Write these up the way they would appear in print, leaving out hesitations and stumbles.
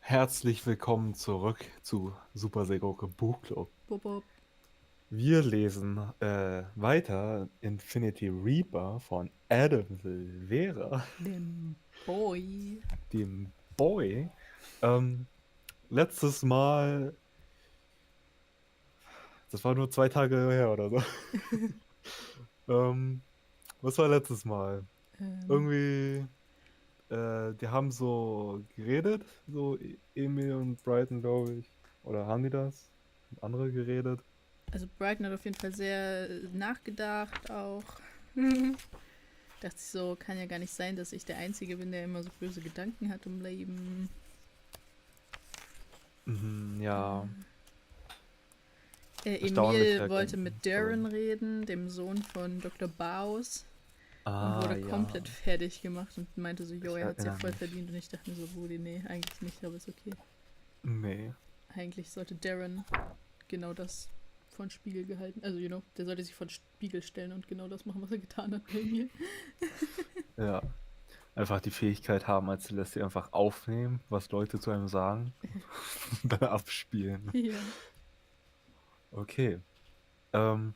Herzlich willkommen zurück zu Super Segoke Buchclub. Bob, Bob. Wir lesen weiter Infinity Reaper von Arevlis, Dem Boy. dem Boy. Ähm, letztes Mal, das war nur 2 Tage her oder so. ähm, Was war letztes Mal? Ähm, Irgendwie, die haben so geredet, so Emil und Brighton, glaube ich. Oder haben die das? Haben andere geredet? also Brighton hat auf jeden Fall sehr nachgedacht auch. Dachte ich so, kann ja gar nicht sein, dass ich der Einzige bin, der immer so böse Gedanken hat im Leben. Ja, Emil erstaunliche wollte mit Darren Person. reden, dem Sohn von Dr. Baus, und Ah, wurde ja. komplett fertig gemacht und meinte so, jo, Ich er hat's ja erinnere voll mich. verdient. Und ich dachte mir so, Rudi, nee, eigentlich nicht, aber ist okay. Nee. Eigentlich sollte Darren genau das von Spiegel gehalten. Also, der sollte sich von Spiegel stellen und genau das machen, was er getan hat bei mir. Ja. Einfach die Fähigkeit haben, als Celestia einfach aufnehmen, was Leute zu einem sagen und dann abspielen. Ja. Okay. Ähm,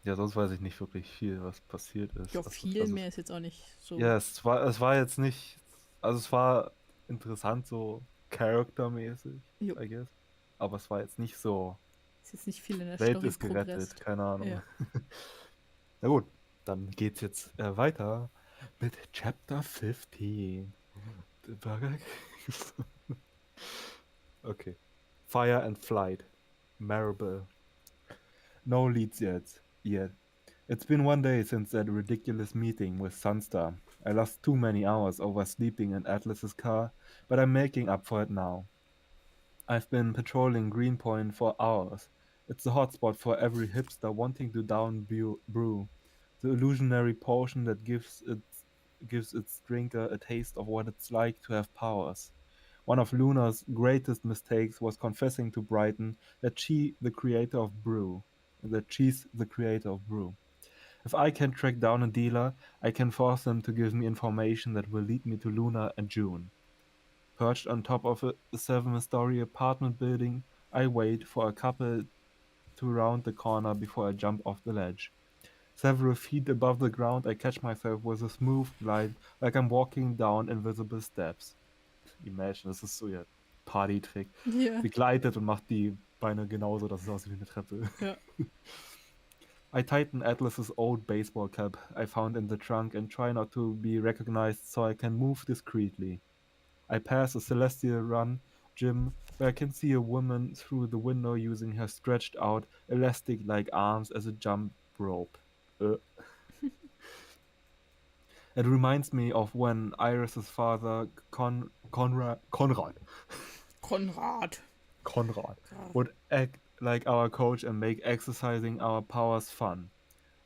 ja, sonst weiß ich nicht wirklich viel, was passiert ist. Ja, viel mehr ist jetzt auch nicht so. Ja, es war jetzt nicht, also es war interessant, so charaktermäßig, Jo, I guess. Aber es war jetzt nicht so, ist jetzt nicht viel in der Welt Story ist gerettet, progressed. keine Ahnung. Ja. Na gut, dann geht's jetzt weiter mit Chapter 15. The Burger King. Okay. Fire and Flight. Marable. No leads yet. Yet. It's been one day since that ridiculous meeting with Sunstar. I lost too many hours oversleeping in Atlas's car, but I'm making up for it now. I've been patrolling Greenpoint for hours. It's the hotspot for every hipster wanting to down brew. The illusionary potion that gives its drinker a taste of what it's like to have powers. One of Luna's greatest mistakes was confessing to Brighton that she's the creator of brew. If I can track down a dealer, I can force them to give me information that will lead me to Luna and June. Perched on top of a 7-story apartment building, I wait for a couple to round the corner before I jump off the ledge. Several feet above the ground, I catch myself with a smooth glide, like I'm walking down invisible steps. Imagine, das ist so ihr Party-Trick. Ja. Sie gleitet und macht die Beine genauso, dass es aussieht wie eine Treppe. Ja. I tighten Atlas's old baseball cap I found in the trunk and try not to be recognized so I can move discreetly. I pass a celestial run gym where I can see a woman through the window using her stretched out, elastic like arms as a jump rope. It reminds me of when Iris's father, Konrad. Conrad, would act like our coach and make exercising our powers fun.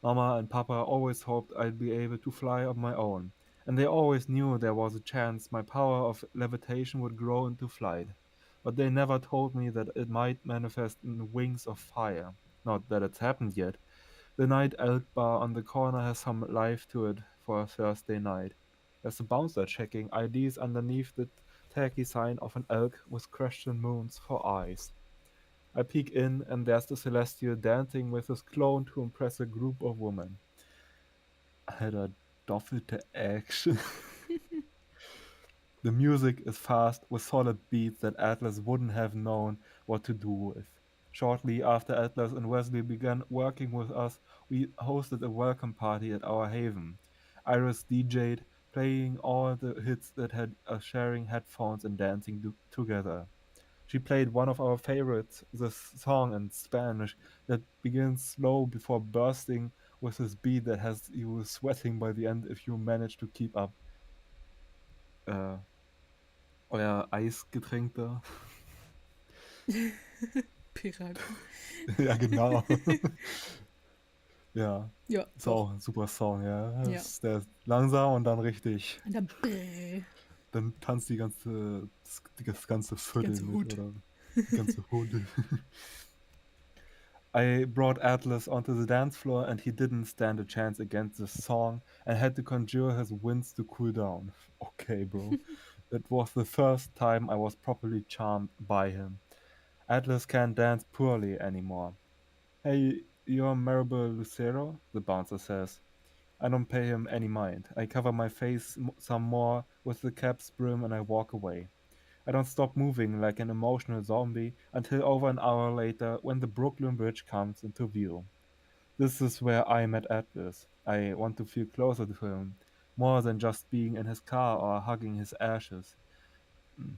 Mama and Papa always hoped I'd be able to fly on my own, and they always knew there was a chance my power of levitation would grow into flight. But they never told me that it might manifest in wings of fire. Not that it's happened yet. The night elk bar on the corner has some life to it for a Thursday night. There's a bouncer checking IDs underneath the tacky sign of an elk with question moons for eyes. I peek in, and there's the Celestial dancing with his clone to impress a group of women. Alter, doppelte Action. The music is fast, with solid beats that Atlas wouldn't have known what to do with. Shortly after Atlas and Wesley began working with us, we hosted a welcome party at our haven. Iris DJ'd, playing all the hits that had us sharing headphones and dancing together. She played one of our favorites, the song in Spanish that begins slow before bursting with this beat that has you sweating by the end if you manage to keep up. Äh, euer Eisgetränk da. Piraten. Ja, genau. Ja, Ja, ist doch. auch ein super Song, ja. Ja. Der ist langsam und dann richtig. Und dann bäh, Dann tanzt das ganze die Viertel ganze mit Hut. oder die ganze Hunde. I brought Atlas onto the dance floor and he didn't stand a chance against this song and had to conjure his winds to cool down. Okay, bro. It was the first time I was properly charmed by him. Atlas can't dance poorly anymore. Hey, you're Marable Lucero? The bouncer says. I don't pay him any mind. I cover my face some more with the cap's brim and I walk away. I don't stop moving like an emotional zombie until over an hour later when the Brooklyn Bridge comes into view. This is where I met Atlas. I want to feel closer to him, more than just being in his car or hugging his ashes. Mm.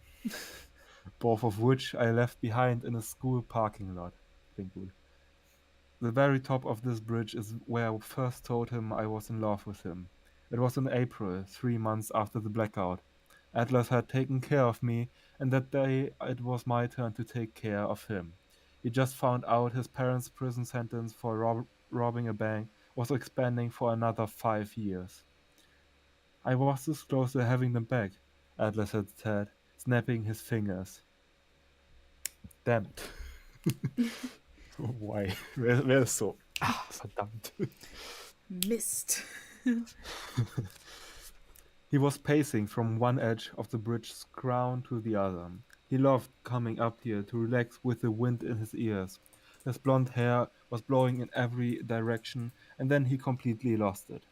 Both of which I left behind in a school parking lot. Klingt gut. The very top of this bridge is where I first told him I was in love with him. It was in April, 3 months after the blackout. Atlas had taken care of me, and that day it was my turn to take care of him. He just found out his parents' prison sentence for robbing a bank was expanding for another 5 years. I was this close to having them back, Atlas had said, snapping his fingers. Damn it. Why? Wer ist so? Ah, verdammt. Mist. He was pacing from one edge of the bridge's crown to the other. He loved coming up here to relax with the wind in his ears. His blond hair was blowing in every direction, and then he completely lost it.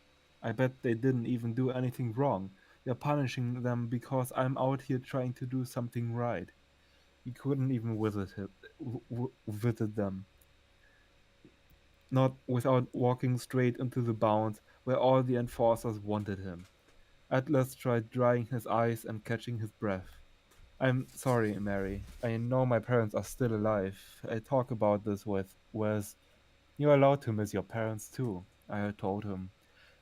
I bet they didn't even do anything wrong. They're punishing them because I'm out here trying to do something right. He couldn't even visit them, not without walking straight into the bounds where all the enforcers wanted him. Atlas tried drying his eyes and catching his breath. I'm sorry, Mary. I know my parents are still alive. I talk about this with Wes. You're allowed to miss your parents too, I had told him.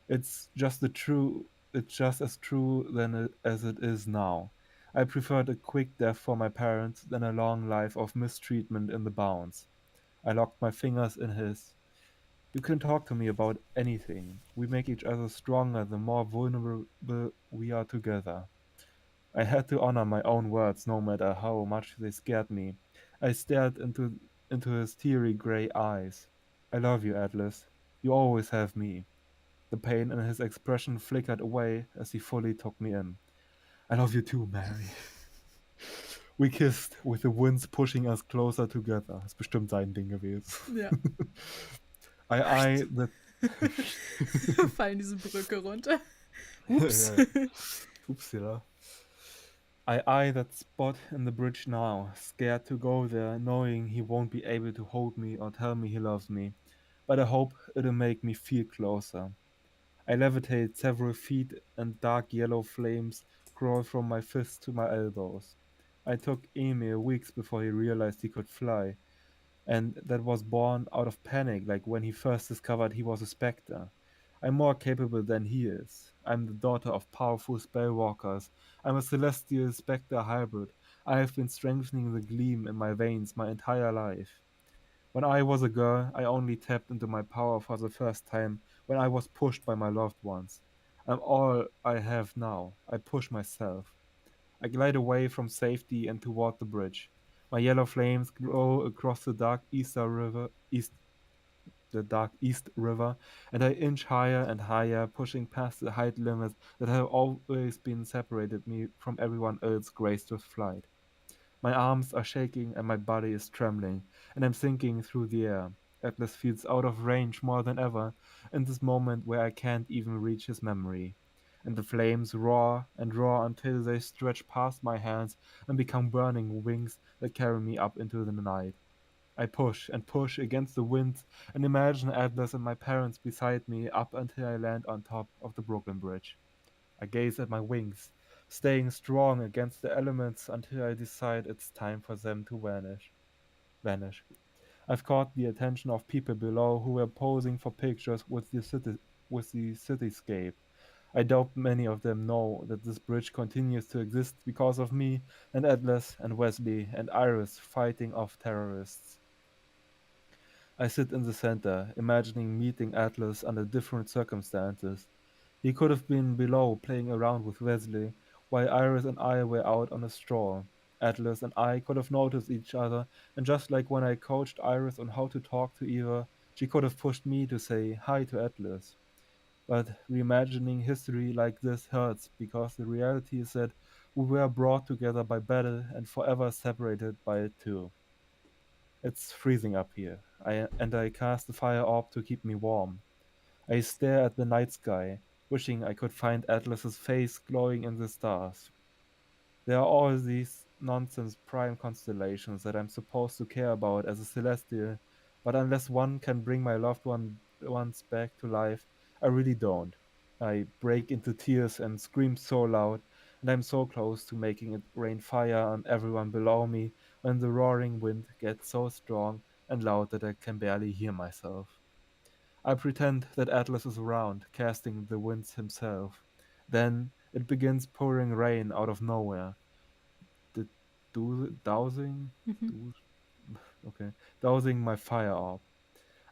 It's just as true as it is now. I preferred a quick death for my parents than a long life of mistreatment in the bounds. I locked my fingers in his. You can talk to me about anything. We make each other stronger the more vulnerable we are together. I had to honor my own words no matter how much they scared me. I stared into his teary gray eyes. I love you, Atlas. You always have me. The pain in his expression flickered away as he fully took me in. I love you too, Mary. We kissed, with the winds pushing us closer together. Ist bestimmt sein Ding gewesen. Ja. I eye the Fallen diese Brücke runter. Ups. Oops, yeah. I eye that spot in the bridge now, scared to go there, knowing he won't be able to hold me or tell me he loves me. But I hope it'll make me feel closer. I levitate several feet and dark yellow flames crawl from my fists to my elbows. I took Emil weeks before he realized he could fly, and that was born out of panic, like when he first discovered he was a specter. I'm more capable than he is. I'm the daughter of powerful spellwalkers. I'm a celestial specter hybrid. I have been strengthening the gleam in my veins my entire life. When I was a girl, I only tapped into my power for the first time when I was pushed by my loved ones. I'm all I have now. I push myself. I glide away from safety and toward the bridge. My yellow flames glow across the dark east river, and I inch higher and higher, pushing past the height limits that have always been separated me from everyone else graced with flight. My arms are shaking and my body is trembling, and I'm sinking through the air. Atlas feels out of range more than ever in this moment where I can't even reach his memory. And the flames roar and roar until they stretch past my hands and become burning wings that carry me up into the night. I push and push against the wind and imagine Atlas and my parents beside me up until I land on top of the Brooklyn Bridge. I gaze at my wings, staying strong against the elements until I decide it's time for them to vanish. I've caught the attention of people below who were posing for pictures with the cityscape. I doubt many of them know that this bridge continues to exist because of me and Atlas and Wesley and Iris fighting off terrorists. I sit in the center, imagining meeting Atlas under different circumstances. He could have been below playing around with Wesley, while Iris and I were out on a stroll. Atlas and I could have noticed each other, and just like when I coached Iris on how to talk to Eva, she could have pushed me to say hi to Atlas. But reimagining history like this hurts because the reality is that We were brought together by battle and forever separated by it too. It's freezing up here, and I cast the fire orb to keep me warm. I stare at the night sky, wishing I could find Atlas's face glowing in the stars. There are all these nonsense prime constellations that I'm supposed to care about as a celestial, but unless one can bring my ones back to life, I really don't. I break into tears and scream so loud, and I'm so close to making it rain fire on everyone below me when the roaring wind gets so strong and loud that I can barely hear myself. I pretend that Atlas is around, casting the winds himself. Then it begins pouring rain out of nowhere. The dowsing? Mhm. Do, okay. Dowsing my fire orb.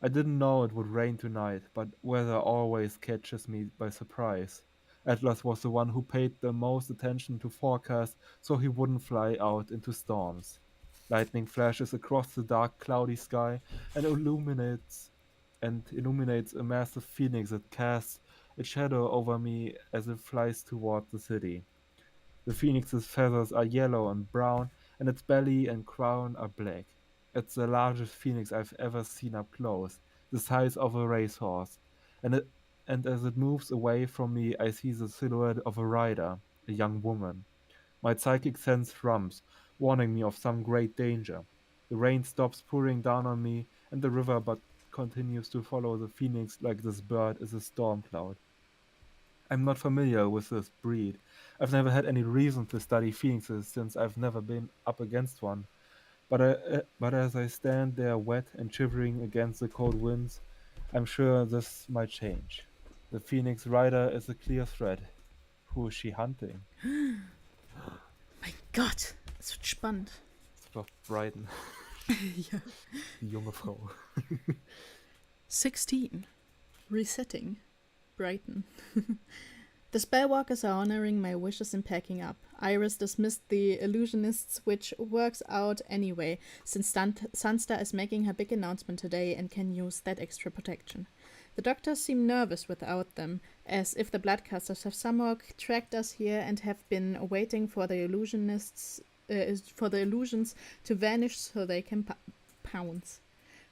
I didn't know it would rain tonight, but weather always catches me by surprise. Atlas was the one who paid the most attention to forecast so he wouldn't fly out into storms. Lightning flashes across the dark cloudy sky and illuminates a massive phoenix that casts its shadow over me as it flies toward the city. The phoenix's feathers are yellow and brown, and its belly and crown are black. It's the largest phoenix I've ever seen up close, the size of a racehorse. And it, and as it moves away from me, I see the silhouette of a rider, a young woman. My psychic sense thrums, warning me of some great danger. The rain stops pouring down on me, and the river but continues to follow the phoenix like this bird is a storm cloud. I'm not familiar with this breed. I've never had any reason to study phoenixes since I've never been up against one. But as I stand there wet and shivering against the cold winds, I'm sure this might change. The phoenix rider is a clear threat. Who is she hunting? Mein Gott, das wird spannend. Das war Brighton, Ja. die junge Frau. 16. Resetting. Brighton. The spellwalkers are honoring my wishes in packing up. Iris dismissed the illusionists, which works out anyway, since Sunstar is making her big announcement today and can use that extra protection. The doctors seem nervous without them, as if the bloodcasters have somehow tracked us here and have been waiting for the illusions to vanish so they can pounce.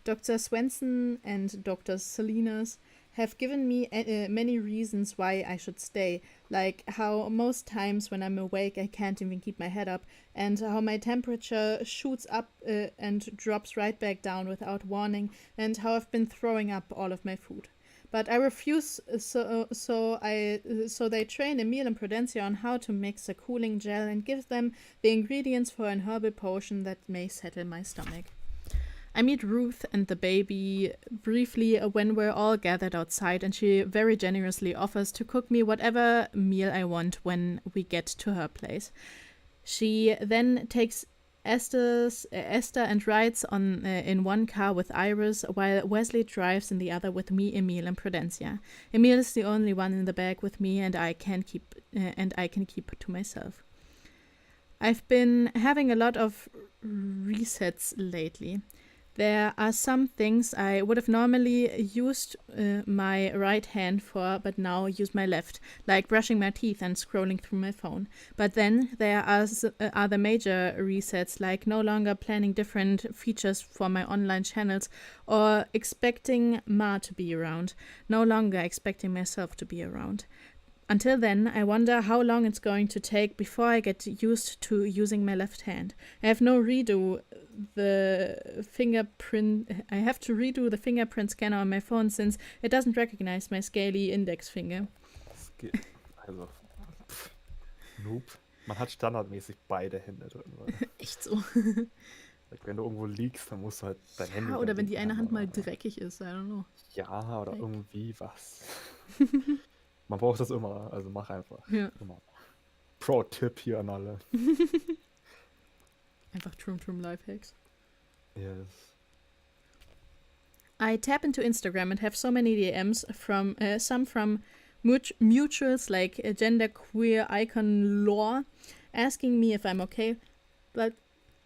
Dr. Swenson and Dr. Salinas have given me many reasons why I should stay, like how most times when I'm awake I can't even keep my head up, and how my temperature shoots up and drops right back down without warning, and how I've been throwing up all of my food. But I refuse, so they train Emil and Prudencia on how to mix a cooling gel and give them the ingredients for an herbal potion that may settle my stomach. I meet Ruth and the baby briefly when we're all gathered outside, and she very generously offers to cook me whatever meal I want when we get to her place. She then takes Esther and rides in one car with Iris, while Wesley drives in the other with me, Emil, and Prudencia. Emil is the only one in the bag with me, and I can keep to myself. I've been having a lot of resets lately. There are some things I would have normally used my right hand for, but now use my left, like brushing my teeth and scrolling through my phone. But then there are the major resets, like no longer planning different features for my online channels or expecting Ma to be around, no longer expecting myself to be around. Until then, I wonder how long it's going to take before I get used to using my left hand. I have to redo the fingerprint scanner on my phone, since it doesn't recognize my scaly index finger. Also, nope. Man hat standardmäßig beide Hände drin. Echt so. Wenn du irgendwo liegst, dann musst du halt dein Handy... Ja, oder wenn die eine Hand mal dreckig ist, I don't know. Ja, oder irgendwie was. Man braucht das immer, also mach einfach. Ja. Immer. Pro-Tipp hier an alle. Einfach Trum Lifehacks. Yes. I tap into Instagram and have so many DMs from some from mutuals like genderqueer icon lore, asking me if I'm okay, but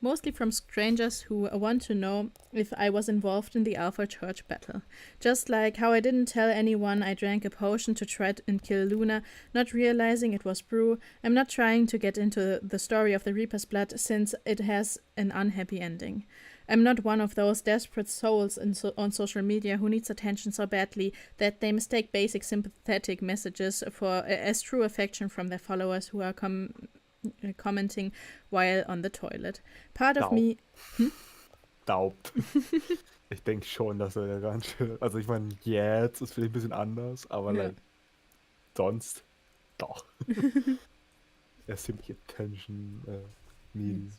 Mostly from strangers who want to know if I was involved in the Alpha Church battle. Just like how I didn't tell anyone I drank a potion to try and kill Luna, not realizing it was brew. I'm not trying to get into the story of the Reaper's blood since it has an unhappy ending. I'm not one of those desperate souls on social media who needs attention so badly that they mistake basic sympathetic messages for as true affection from their followers who are commenting while on the toilet. Part of me... Daubt. Ich denke schon, dass er ganz schön... Also ich meine, jetzt ist vielleicht ein bisschen anders, aber Ja. like, sonst doch. Er ist ziemlich attention needy.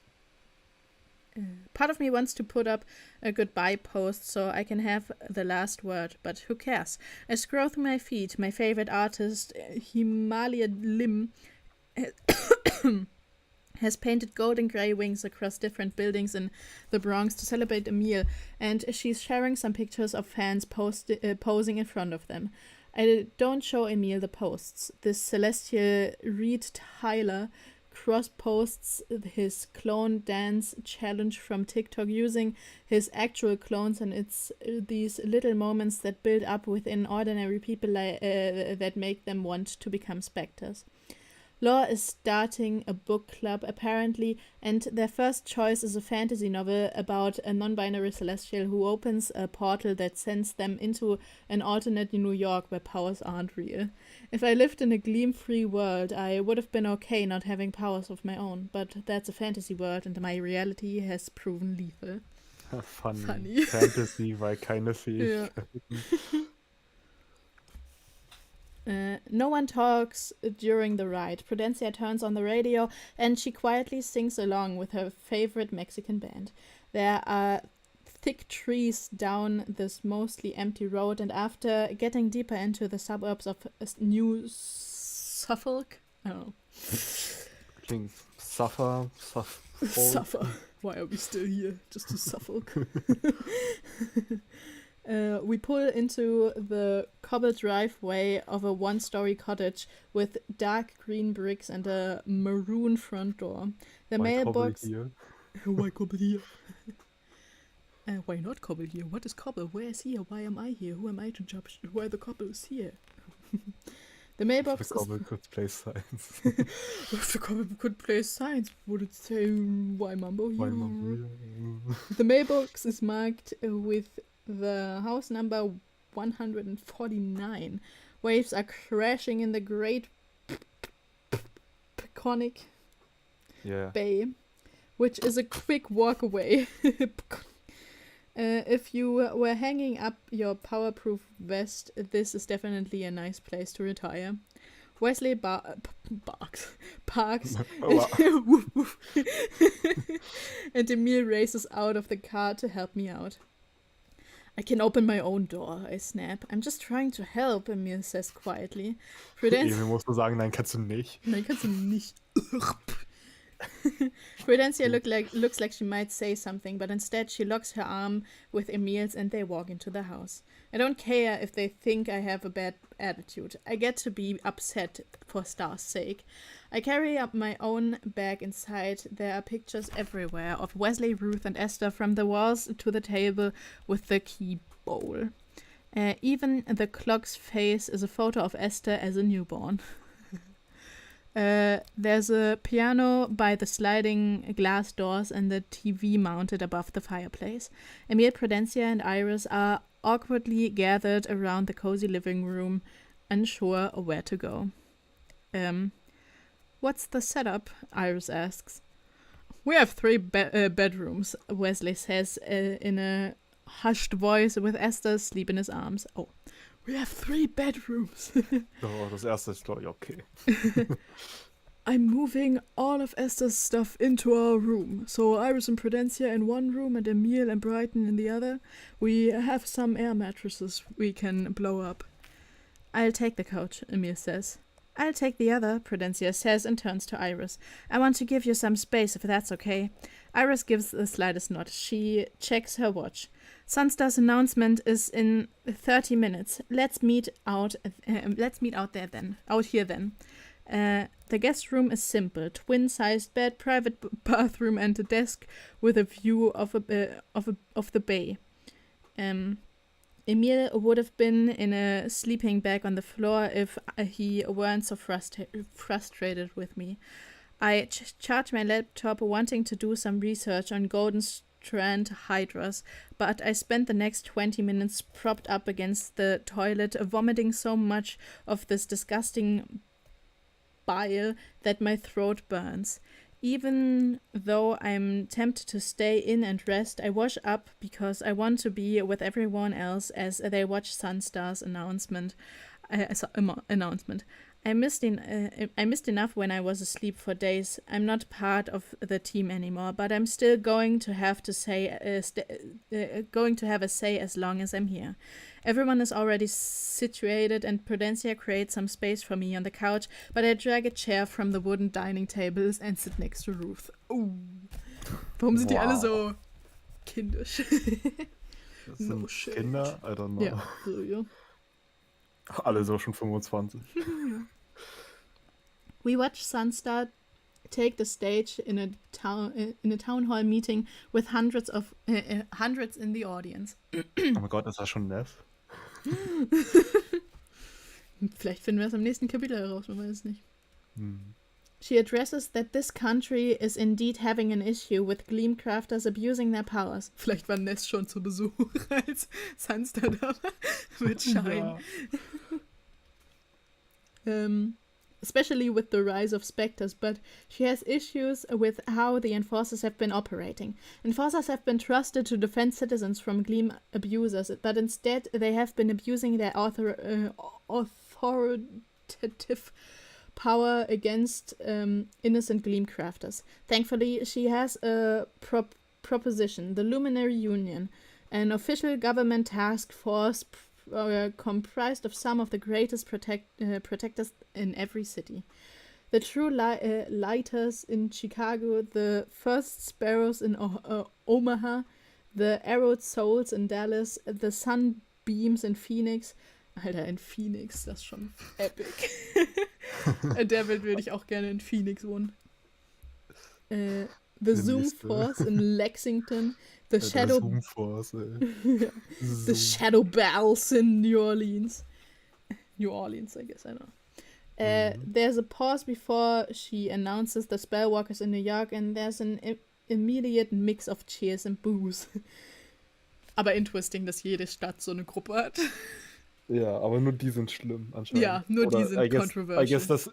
Part of me wants to put up a goodbye post so I can have the last word, but who cares? I scroll through my feed. My favorite artist, Himalaya Lim, has painted golden grey wings across different buildings in the Bronx to celebrate a meal, and she's sharing some pictures of fans posing in front of them. I don't show Emil the posts. This celestial Reed Tyler cross-posts his clone dance challenge from TikTok using his actual clones, and it's these little moments that build up within ordinary people that make them want to become specters. Law is starting a book club, apparently, and their first choice is a fantasy novel about a non-binary celestial who opens a portal that sends them into an alternate New York where powers aren't real. If I lived in a gleam-free world, I would have been okay not having powers of my own, but that's a fantasy world and my reality has proven lethal. Funny. Fantasy, weil keine Fähigkeiten. No one talks during the ride. Prudencia turns on the radio and she quietly sings along with her favorite Mexican band. There are thick trees down this mostly empty road, and after getting deeper into the suburbs of New Suffolk, I don't know. Klingt Suffer. Why are we still here? Just to Suffolk. We pull into the cobbled driveway of a one-story cottage with dark green bricks and a maroon front door. The mailbox... Why cobble here? Why not cobble here? What is cobble? Where is here? Why am I here? Who am I to judge why the cobble is here? The mailbox The cobble could play science. If the cobble could play science, would it say why Mambo here? Why Mambo here? The mailbox is marked with the house number 149. Waves are crashing in the Great Peconic Bay, which is a quick walk away. If you were hanging up your powerproof vest, this is definitely a nice place to retire. Wesley parks. And Emil races out of the car to help me out. I can open my own door, I snap. I'm just trying to help, Emil says quietly. Emil musst du sagen, nein, kannst du nicht. Nein, kannst du nicht. Prudencia looks like she might say something, but instead she locks her arm with Emil's and they walk into the house. I don't care if they think I have a bad attitude. I get to be upset for Star's sake. I carry up my own bag inside. There are pictures everywhere of Wesley, Ruth, and Esther, from the walls to the table with the key bowl. Even the clock's face is a photo of Esther as a newborn. There's a piano by the sliding glass doors and the TV mounted above the fireplace. Emil, Prudencia, and Iris are awkwardly gathered around the cozy living room, unsure where to go. What's the setup? Iris asks. We have 3 bedrooms, Wesley says in a hushed voice with Esther asleep in his arms. Oh, we have 3 bedrooms. Oh, das erste ist, glaube ich, okay. I'm moving all of Esther's stuff into our room. So Iris and Prudencia in one room and Emil and Brighton in the other. We have some air mattresses we can blow up. I'll take the couch, Emil says. I'll take the other, Prudencia says and turns to Iris. I want to give you some space if that's okay. Iris gives the slightest nod. She checks her watch. Sunstar's announcement is in 30 minutes. Let's meet out here then. The guest room is simple: twin-sized bed, private bathroom, and a desk with a view of the bay. Emil would have been in a sleeping bag on the floor if he weren't so frustrated with me. I charged my laptop wanting to do some research on golden strand hydras, but I spent the next 20 minutes propped up against the toilet, vomiting so much of this disgusting bile that my throat burns. Even though I'm tempted to stay in and rest, I wash up because I want to be with everyone else as they watch Sunstar's announcement. I missed enough when I was asleep for days. I'm not part of the team anymore, but I'm still going to have a say as long as I'm here. Everyone is already situated, and Prudencia creates some space for me on the couch, but I drag a chair from the wooden dining tables and sit next to Ruth. Warum sind die alle so kindisch? Das sind Kinder? I don't know. Ja, so, ja. Alle so schon 25. We watch Sunstar take the stage in a town hall meeting with hundreds in the audience. Oh mein Gott, ist das schon nett? Vielleicht finden wir es am nächsten Kapitel heraus, man weiß es nicht. She addresses that this country is indeed having an issue with Gleamcrafters abusing their powers. Vielleicht war Ness schon zu Besuch, als Sunstar da war mit Shine. Ja. Especially with the rise of specters, but she has issues with how the enforcers have been operating. Enforcers have been trusted to defend citizens from Gleam abusers, but instead they have been abusing their authoritative power against innocent Gleamcrafters. Thankfully, she has a proposition: the Luminary Union, an official government task force comprised of some of the greatest protectors in every city. The True Lighters in Chicago, the First Sparrows in Omaha, the Arrowed Souls in Dallas, the Sunbeams in Phoenix. Alter, in Phoenix, das ist schon epic. In der Welt würde ich auch gerne in Phoenix wohnen. The Zoom Force in Lexington, the Shadow Force, the Shadow Bells in New Orleans. New Orleans, I guess, I don't know. There's a pause before she announces the Spellwalkers in New York, and there's an immediate mix of cheers and boos. Aber interesting, dass jede Stadt so eine Gruppe hat. Ja, aber nur die sind schlimm anscheinend. Ja, nur die sind controversial. I guess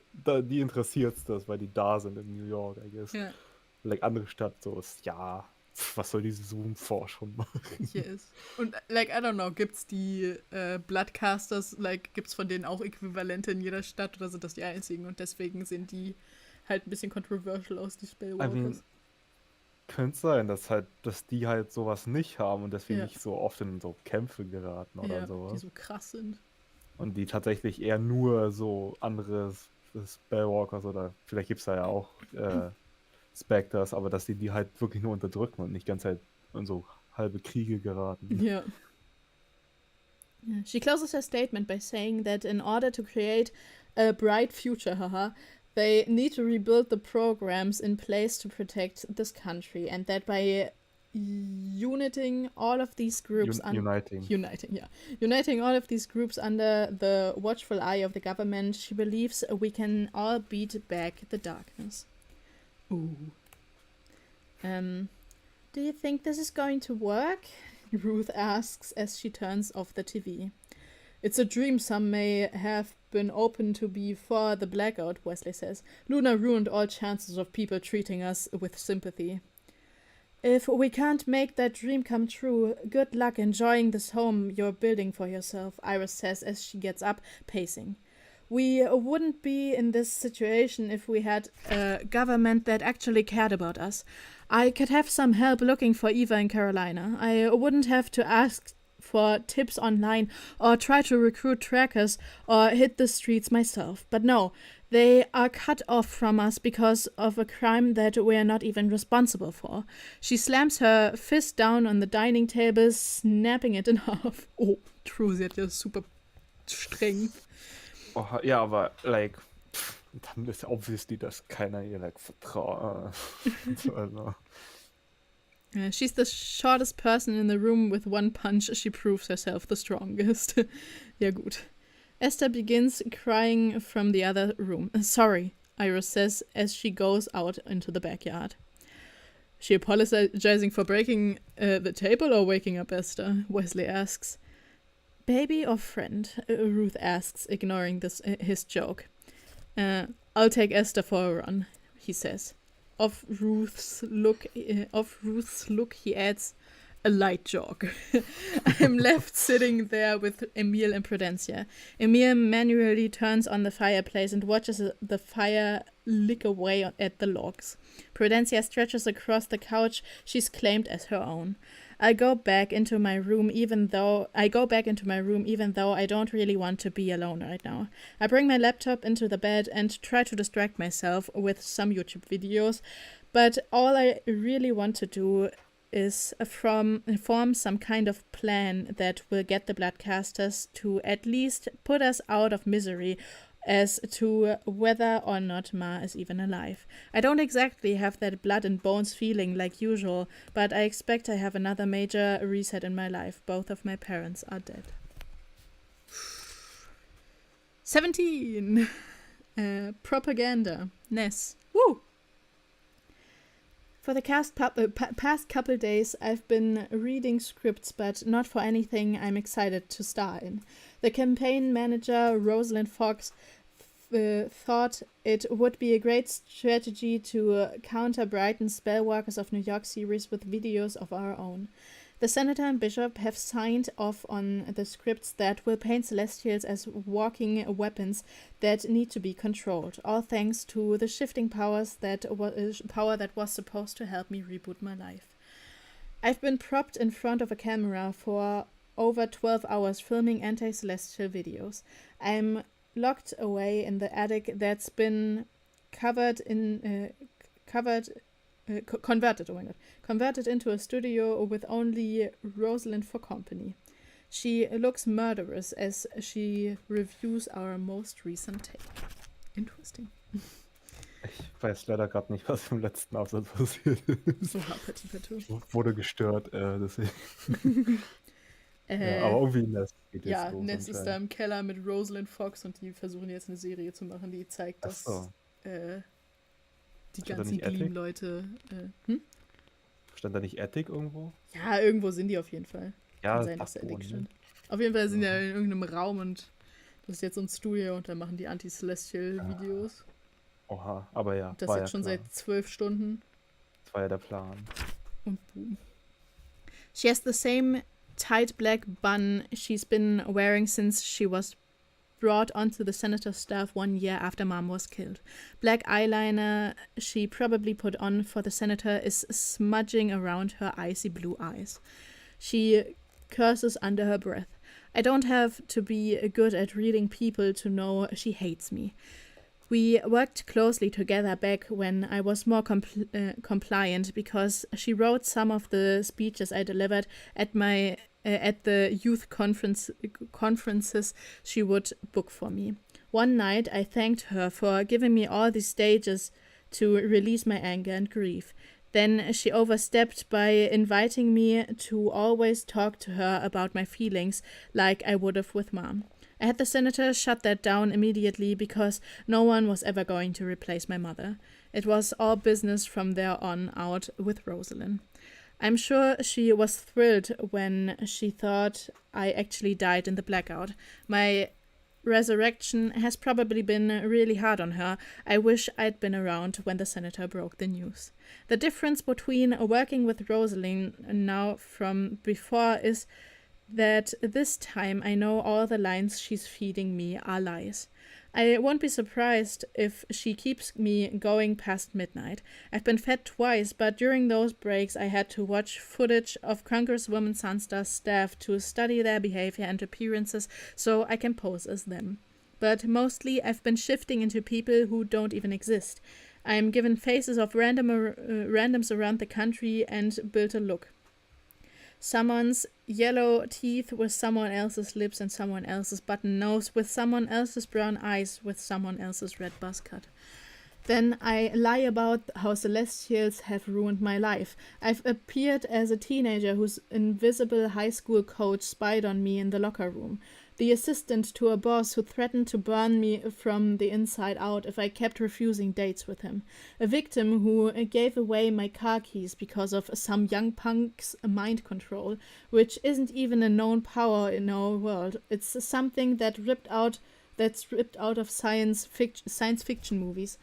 die interessiert's das, weil die da sind in New York, I guess. Ja. Like andere Stadt so ist, ja, was soll diese Zoom-Forschung machen? Yes. Und, like, I don't know, gibt's die Bloodcasters, like, gibt's von denen auch Äquivalente in jeder Stadt oder sind das die einzigen? Und deswegen sehen die halt ein bisschen controversial aus, die Spellwalkers. Könnte sein, dass die halt sowas nicht haben und deswegen nicht so oft in so Kämpfe geraten oder sowas. Die so krass sind. Und die tatsächlich eher nur so andere Spellwalkers oder vielleicht gibt's da ja auch Spectres, aber dass die halt wirklich nur unterdrücken und nicht ganz halt in so halbe Kriege geraten. Ja. She closes her statement by saying that in order to create a bright future, they need to rebuild the programs in place to protect this country, and that by uniting all of these groups uniting all of these groups under the watchful eye of the government, she believes we can all beat back the darkness. Ooh. Do you think this is going to work? Ruth asks as she turns off the TV. It's a dream some may have been open to before the blackout, Wesley says. Luna ruined all chances of people treating us with sympathy. If we can't make that dream come true, good luck enjoying this home you're building for yourself, Iris says as she gets up, pacing. We wouldn't be in this situation if we had a government that actually cared about us. I could have some help looking for Eva in Carolina. I wouldn't have to ask for tips online or try to recruit trackers or hit the streets myself. But no, they are cut off from us because of a crime that we are not even responsible for. She slams her fist down on the dining table, snapping it in half. Oh, true, sie hat ja super streng. Oh, ja, aber, like, Dann ist obviously, dass keiner ihr like vertraut. Also. She's the shortest person in the room. With one punch, she proves herself the strongest. Ja, gut. Esther begins crying from the other room. Sorry, Iris says as she goes out into the backyard. She apologizing for breaking the table or waking up Esther? Wesley asks. Baby or friend? Ruth asks, ignoring his joke. I'll take Esther for a run, he says. Of Ruth's look, he adds, a light jog. I'm left sitting there with Emil and Prudencia. Emil manually turns on the fireplace and watches the fire lick away at the logs. Prudencia stretches across the couch she's claimed as her own. I go back into my room even though I don't really want to be alone right now. I bring my laptop into the bed and try to distract myself with some YouTube videos, but all I really want to do is form some kind of plan that will get the Bloodcasters to at least put us out of misery as to whether or not Ma is even alive. I don't exactly have that blood and bones feeling like usual, but I expect I have another major reset in my life. Both of my parents are dead. 17! Propaganda. Ness. Woo! For the past couple days, I've been reading scripts, but not for anything I'm excited to star in. The campaign manager, Rosalind Fox, thought it would be a great strategy to counter Brighton's Spellwalkers of New York series with videos of our own. The Senator and Bishop have signed off on the scripts that will paint Celestials as walking weapons that need to be controlled, all thanks to the shifting power that was supposed to help me reboot my life. I've been propped in front of a camera for over 12 hours filming anti-celestial videos. I'm locked away in the attic that's been converted into a studio with only Rosalind for company. She looks murderous as she reviews our most recent take. Interesting. Ich weiß leider gerade nicht, was im letzten Absatz passiert ist. Wurde gestört, deswegen. Ja, aber irgendwie Ness geht jetzt ja, los. Ness ist da im Keller mit Rosalind Fox und die versuchen jetzt eine Serie zu machen, die zeigt, dass die ganzen Gleam-Leute... Stand da nicht Attic irgendwo? Ja, irgendwo sind die auf jeden Fall. Ja, kann sein, dass da Attic stand. Auf jeden Fall sind die ja in irgendeinem Raum und das ist jetzt so ein Studio und da machen die Anti-Celestial-Videos. Oha, aber ja. Und das jetzt schon seit 12 Stunden. Das war ja der Plan. Und boom. She has the same tight black bun she's been wearing since she was brought onto the senator's staff 1 year after Mom was killed. Black eyeliner she probably put on for the senator is smudging around her icy blue eyes. She curses under her breath. I don't have to be good at reading people to know she hates me. We worked closely together back when I was more compliant because she wrote some of the speeches I delivered at the youth conferences she would book for me. One night I thanked her for giving me all these stages to release my anger and grief. Then she overstepped by inviting me to always talk to her about my feelings like I would have with Mom. I had the senator shut that down immediately because no one was ever going to replace my mother. It was all business from there on out with Rosalind. I'm sure she was thrilled when she thought I actually died in the blackout. My resurrection has probably been really hard on her. I wish I'd been around when the senator broke the news. The difference between working with Rosalind now from before is that this time I know all the lines she's feeding me are lies. I won't be surprised if she keeps me going past midnight. I've been fed twice, but during those breaks I had to watch footage of Congresswoman Sunstar's staff to study their behavior and appearances so I can pose as them. But mostly I've been shifting into people who don't even exist. I'm given faces of randoms around the country and built a look. Someone's yellow teeth with someone else's lips and someone else's button nose, with someone else's brown eyes, with someone else's red buzz cut. Then I lie about how Celestials have ruined my life. I've appeared as a teenager whose invisible high school coach spied on me in the locker room. The assistant to a boss who threatened to burn me from the inside out if I kept refusing dates with him. A victim who gave away my car keys because of some young punk's mind control, which isn't even a known power in our world. It's something that's ripped out of science fiction movies.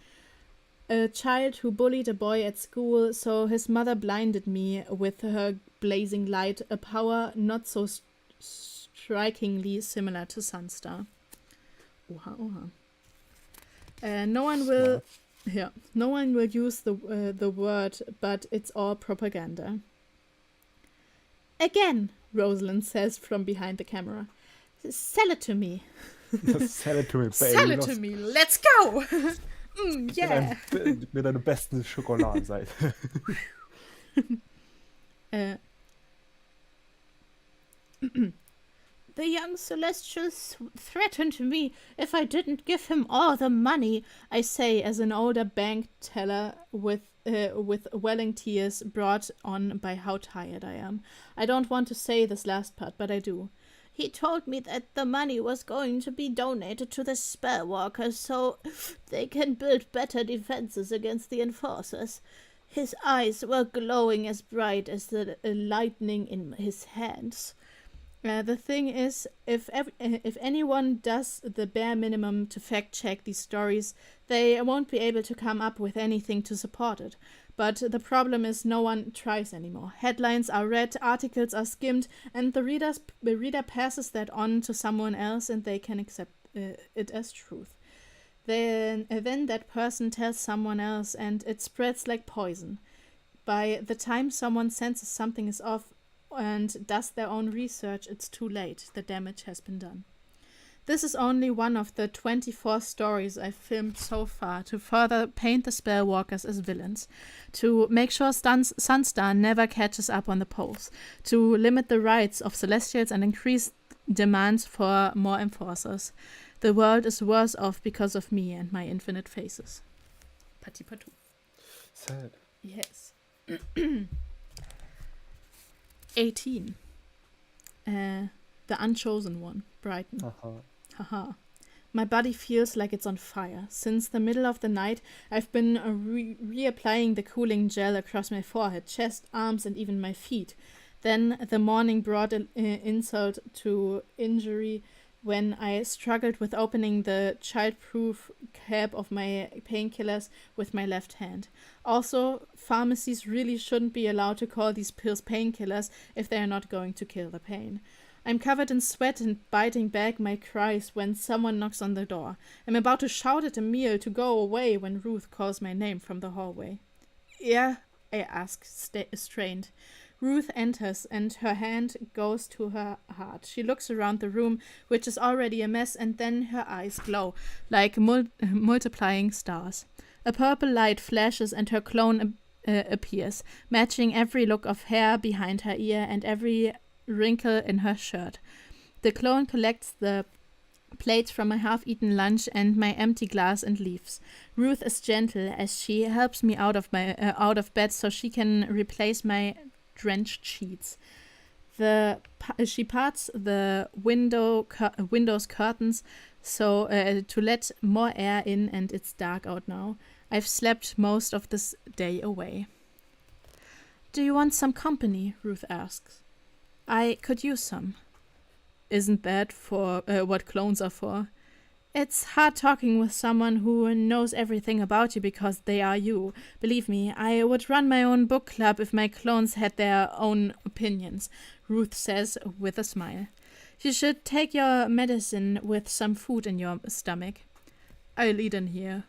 A child who bullied a boy at school, so his mother blinded me with her blazing light, a power not so strikingly similar to Sunstar. Oha, oha. No one will use the word, but it's all propaganda. Again, Rosalind says from behind the camera. Sell it to me. Sell it to me, baby. Sell it to me. Let's go. Yeah. Mit deiner besten Schokoladenseite. The young Celestial threatened me if I didn't give him all the money, I say as an older bank teller with welling tears brought on by how tired I am. I don't want to say this last part, but I do. He told me that the money was going to be donated to the Spellwalkers so they can build better defenses against the Enforcers. His eyes were glowing as bright as the lightning in his hands. The thing is, if anyone does the bare minimum to fact-check these stories, they won't be able to come up with anything to support it. But the problem is no one tries anymore. Headlines are read, articles are skimmed, and the reader passes that on to someone else and they can accept it as truth. Then that person tells someone else and it spreads like poison. By the time someone senses something is off and does their own research, it's too late. The damage has been done. This is only one of the 24 stories I've filmed so far to further paint the Spellwalkers as villains, to make sure Sunstar never catches up on the polls, to limit the rights of Celestials and increase demands for more enforcers. The world is worse off because of me and my infinite faces. Patti Patou. Sad. Yes. 18. The Unchosen One, Brighton. Haha. My body feels like it's on fire. Since the middle of the night, I've been reapplying the cooling gel across my forehead, chest, arms, and even my feet. Then the morning brought an insult to injury when I struggled with opening the child-proof cap of my painkillers with my left hand. Also, pharmacies really shouldn't be allowed to call these pills painkillers if they are not going to kill the pain. I'm covered in sweat and biting back my cries when someone knocks on the door. I'm about to shout at Emil to go away when Ruth calls my name from the hallway. Yeah, I ask, strained. Ruth enters and her hand goes to her heart. She looks around the room, which is already a mess, and then her eyes glow like multiplying stars. A purple light flashes and her clone appears, matching every look of hair behind her ear and every wrinkle in her shirt. The clone collects the plates from my half-eaten lunch and my empty glass and leaves. Ruth is gentle as she helps me out of bed so she can replace my drenched sheets. She parts the window's curtains so to let more air in, and it's dark out now. I've slept most of this day away. Do you want some company? Ruth asks. I could use some. Isn't that for what clones are for? It's hard talking with someone who knows everything about you because they are you. Believe me, I would run my own book club if my clones had their own opinions, Ruth says with a smile. You should take your medicine with some food in your stomach. I'll eat in here.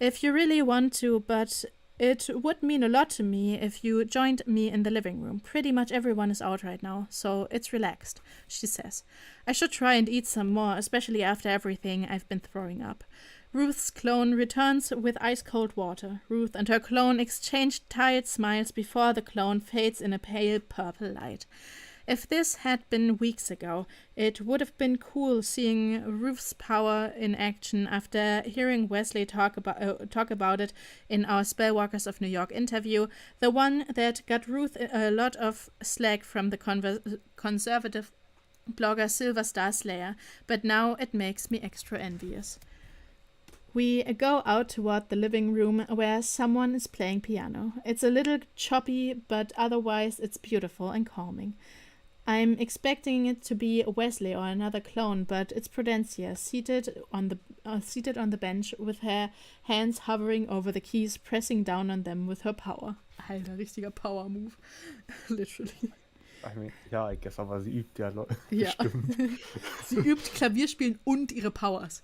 If you really want to, but it would mean a lot to me if you joined me in the living room. Pretty much everyone is out right now, so it's relaxed, she says. I should try and eat some more, especially after everything I've been throwing up. Ruth's clone returns with ice-cold water. Ruth and her clone exchange tired smiles before the clone fades in a pale purple light. If this had been weeks ago, it would have been cool seeing Ruth's power in action after hearing Wesley talk about it in our Spellwalkers of New York interview, the one that got Ruth a lot of slack from the conservative blogger Silver Star Slayer, but now it makes me extra envious. We go out toward the living room where someone is playing piano. It's a little choppy, but otherwise it's beautiful and calming. I'm expecting it to be Wesley or another clone, but it's Prudencia seated on the bench with her hands hovering over the keys, pressing down on them with her power. Alter, richtiger Power Move. Literally. I mean, ja, I guess, aber sie übt ja Ja. bestimmt. Sie übt Klavierspielen und ihre Powers.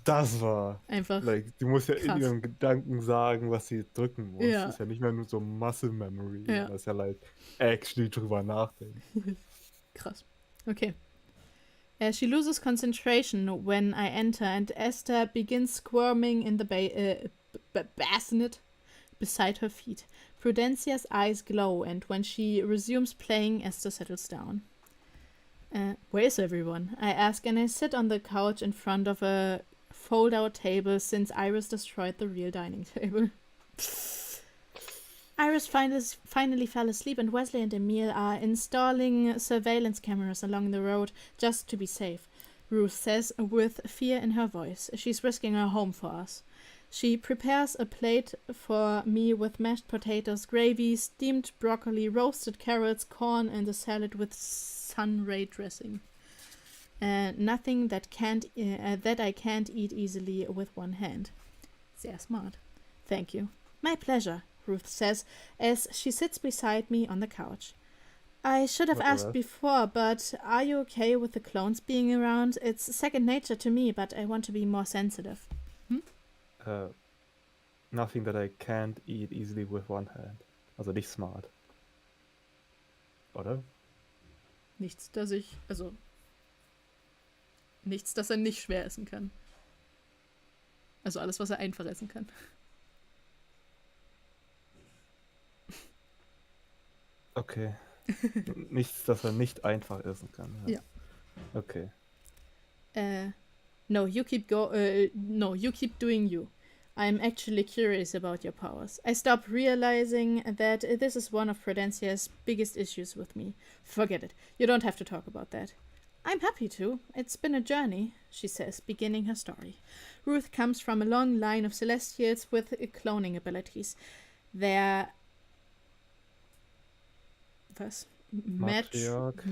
Das war Einfach die muss ja krass. in ihren Gedanken sagen, was sie drücken muss. Ja. Das ist ja nicht mehr nur so Muscle Memory, Ja. das ist ja actually drüber nachdenken. krass. Okay. She loses concentration when I enter and Esther begins squirming in the bassinet beside her feet. Prudencia's eyes glow, and when she resumes playing, Esther settles down. Where is everyone? I ask, and I sit on the couch in front of a fold-out table since Iris destroyed the real dining table. Iris finally fell asleep, and Wesley and Emil are installing surveillance cameras along the road just to be safe, Ruth says with fear in her voice. She's risking her home for us. She prepares a plate for me with mashed potatoes, gravy, steamed broccoli, roasted carrots, corn, and a salad with sunray dressing. Nothing that I can't eat easily with one hand. Sehr smart. Thank you. My pleasure, Ruth says as she sits beside me on the couch. I should have asked before, but are you okay with the clones being around? It's second nature to me, but I want to be more sensitive. Nothing that I can't eat easily with one hand. Also nicht smart. Oder? Nichts, das er nicht schwer essen kann. Also alles, was er einfach essen kann. Okay. Nichts, das er nicht einfach essen kann. Ja. Okay. No, you keep doing you. I'm actually curious about your powers. I stop realizing that this is one of Prudencia's biggest issues with me. Forget it. You don't have to talk about that. I'm happy to. It's been a journey, she says, beginning her story. Ruth comes from a long line of Celestials with cloning abilities. Their matriarch.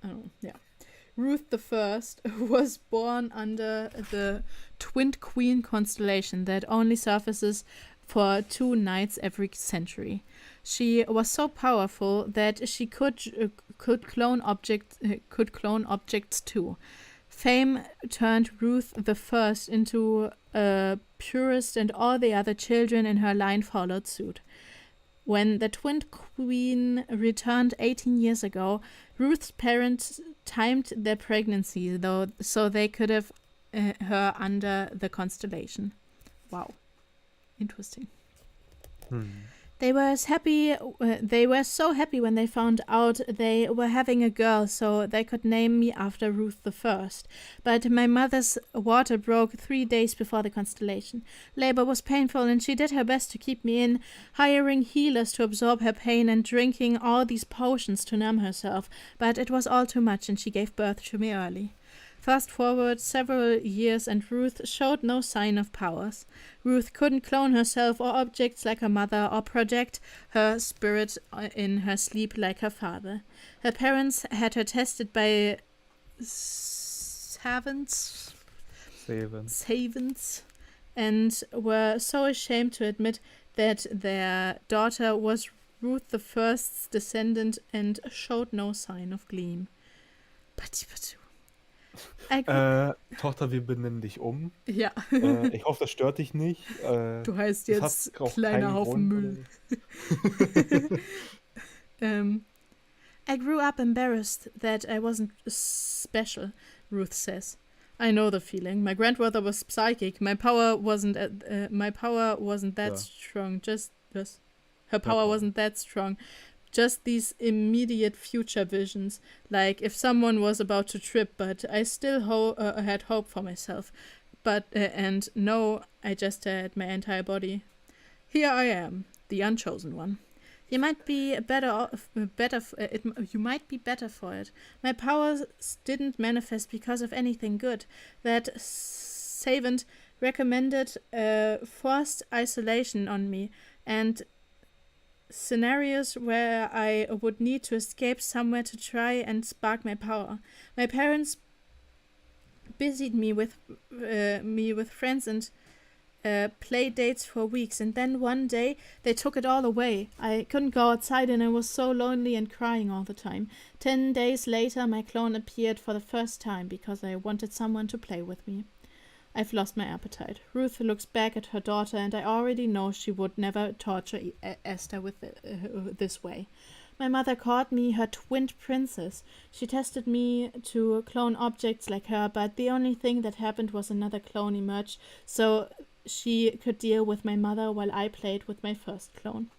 Oh, yeah. Ruth the First was born under the Twin Queen constellation that only surfaces for 2 nights every century. She was so powerful that she could clone objects too. Fame turned Ruth the First into a purist, and all the other children in her line followed suit. When the Twin Queen returned 18 years ago, Ruth's parents timed their pregnancy, so they could have her under the constellation. Wow. Interesting. They were so happy when they found out they were having a girl, so they could name me after Ruth the First. But my mother's water broke 3 days before the constellation. Labor was painful, and she did her best to keep me in, hiring healers to absorb her pain and drinking all these potions to numb herself. But it was all too much, and she gave birth to me early. Fast forward several years, and Ruth showed no sign of powers. Ruth couldn't clone herself or objects like her mother, or project her spirit in her sleep like her father. Her parents had her tested by savants, and were so ashamed to admit that their daughter was Ruth the First's descendant and showed no sign of gleam. Tochter, wir benennen dich um. Ja. Ich hoffe, das stört dich nicht. Du heißt jetzt kleiner Haufen Müll. I grew up embarrassed that I wasn't special, Ruth says. I know the feeling. My grandmother was psychic. My power wasn't that strong. Her power wasn't that strong. just these immediate future visions, like if someone was about to trip, but I still had hope for myself. And no, I just had my entire body. Here I am, the unchosen one. You might be you might be better for it. My powers didn't manifest because of anything good. That savant recommended forced isolation on me and scenarios where I would need to escape somewhere to try and spark my power. My parents busied me with friends and play dates for weeks, and then one day they took it all away. I couldn't go outside and I was so lonely and crying all the time. 10 days later, my clone appeared for the first time because I wanted someone to play with me. I've lost my appetite. Ruth looks back at her daughter, and I already know she would never torture Esther with this way. My mother called me her twin princess. She tested me to clone objects like her, but the only thing that happened was another clone emerged, so she could deal with my mother while I played with my first clone.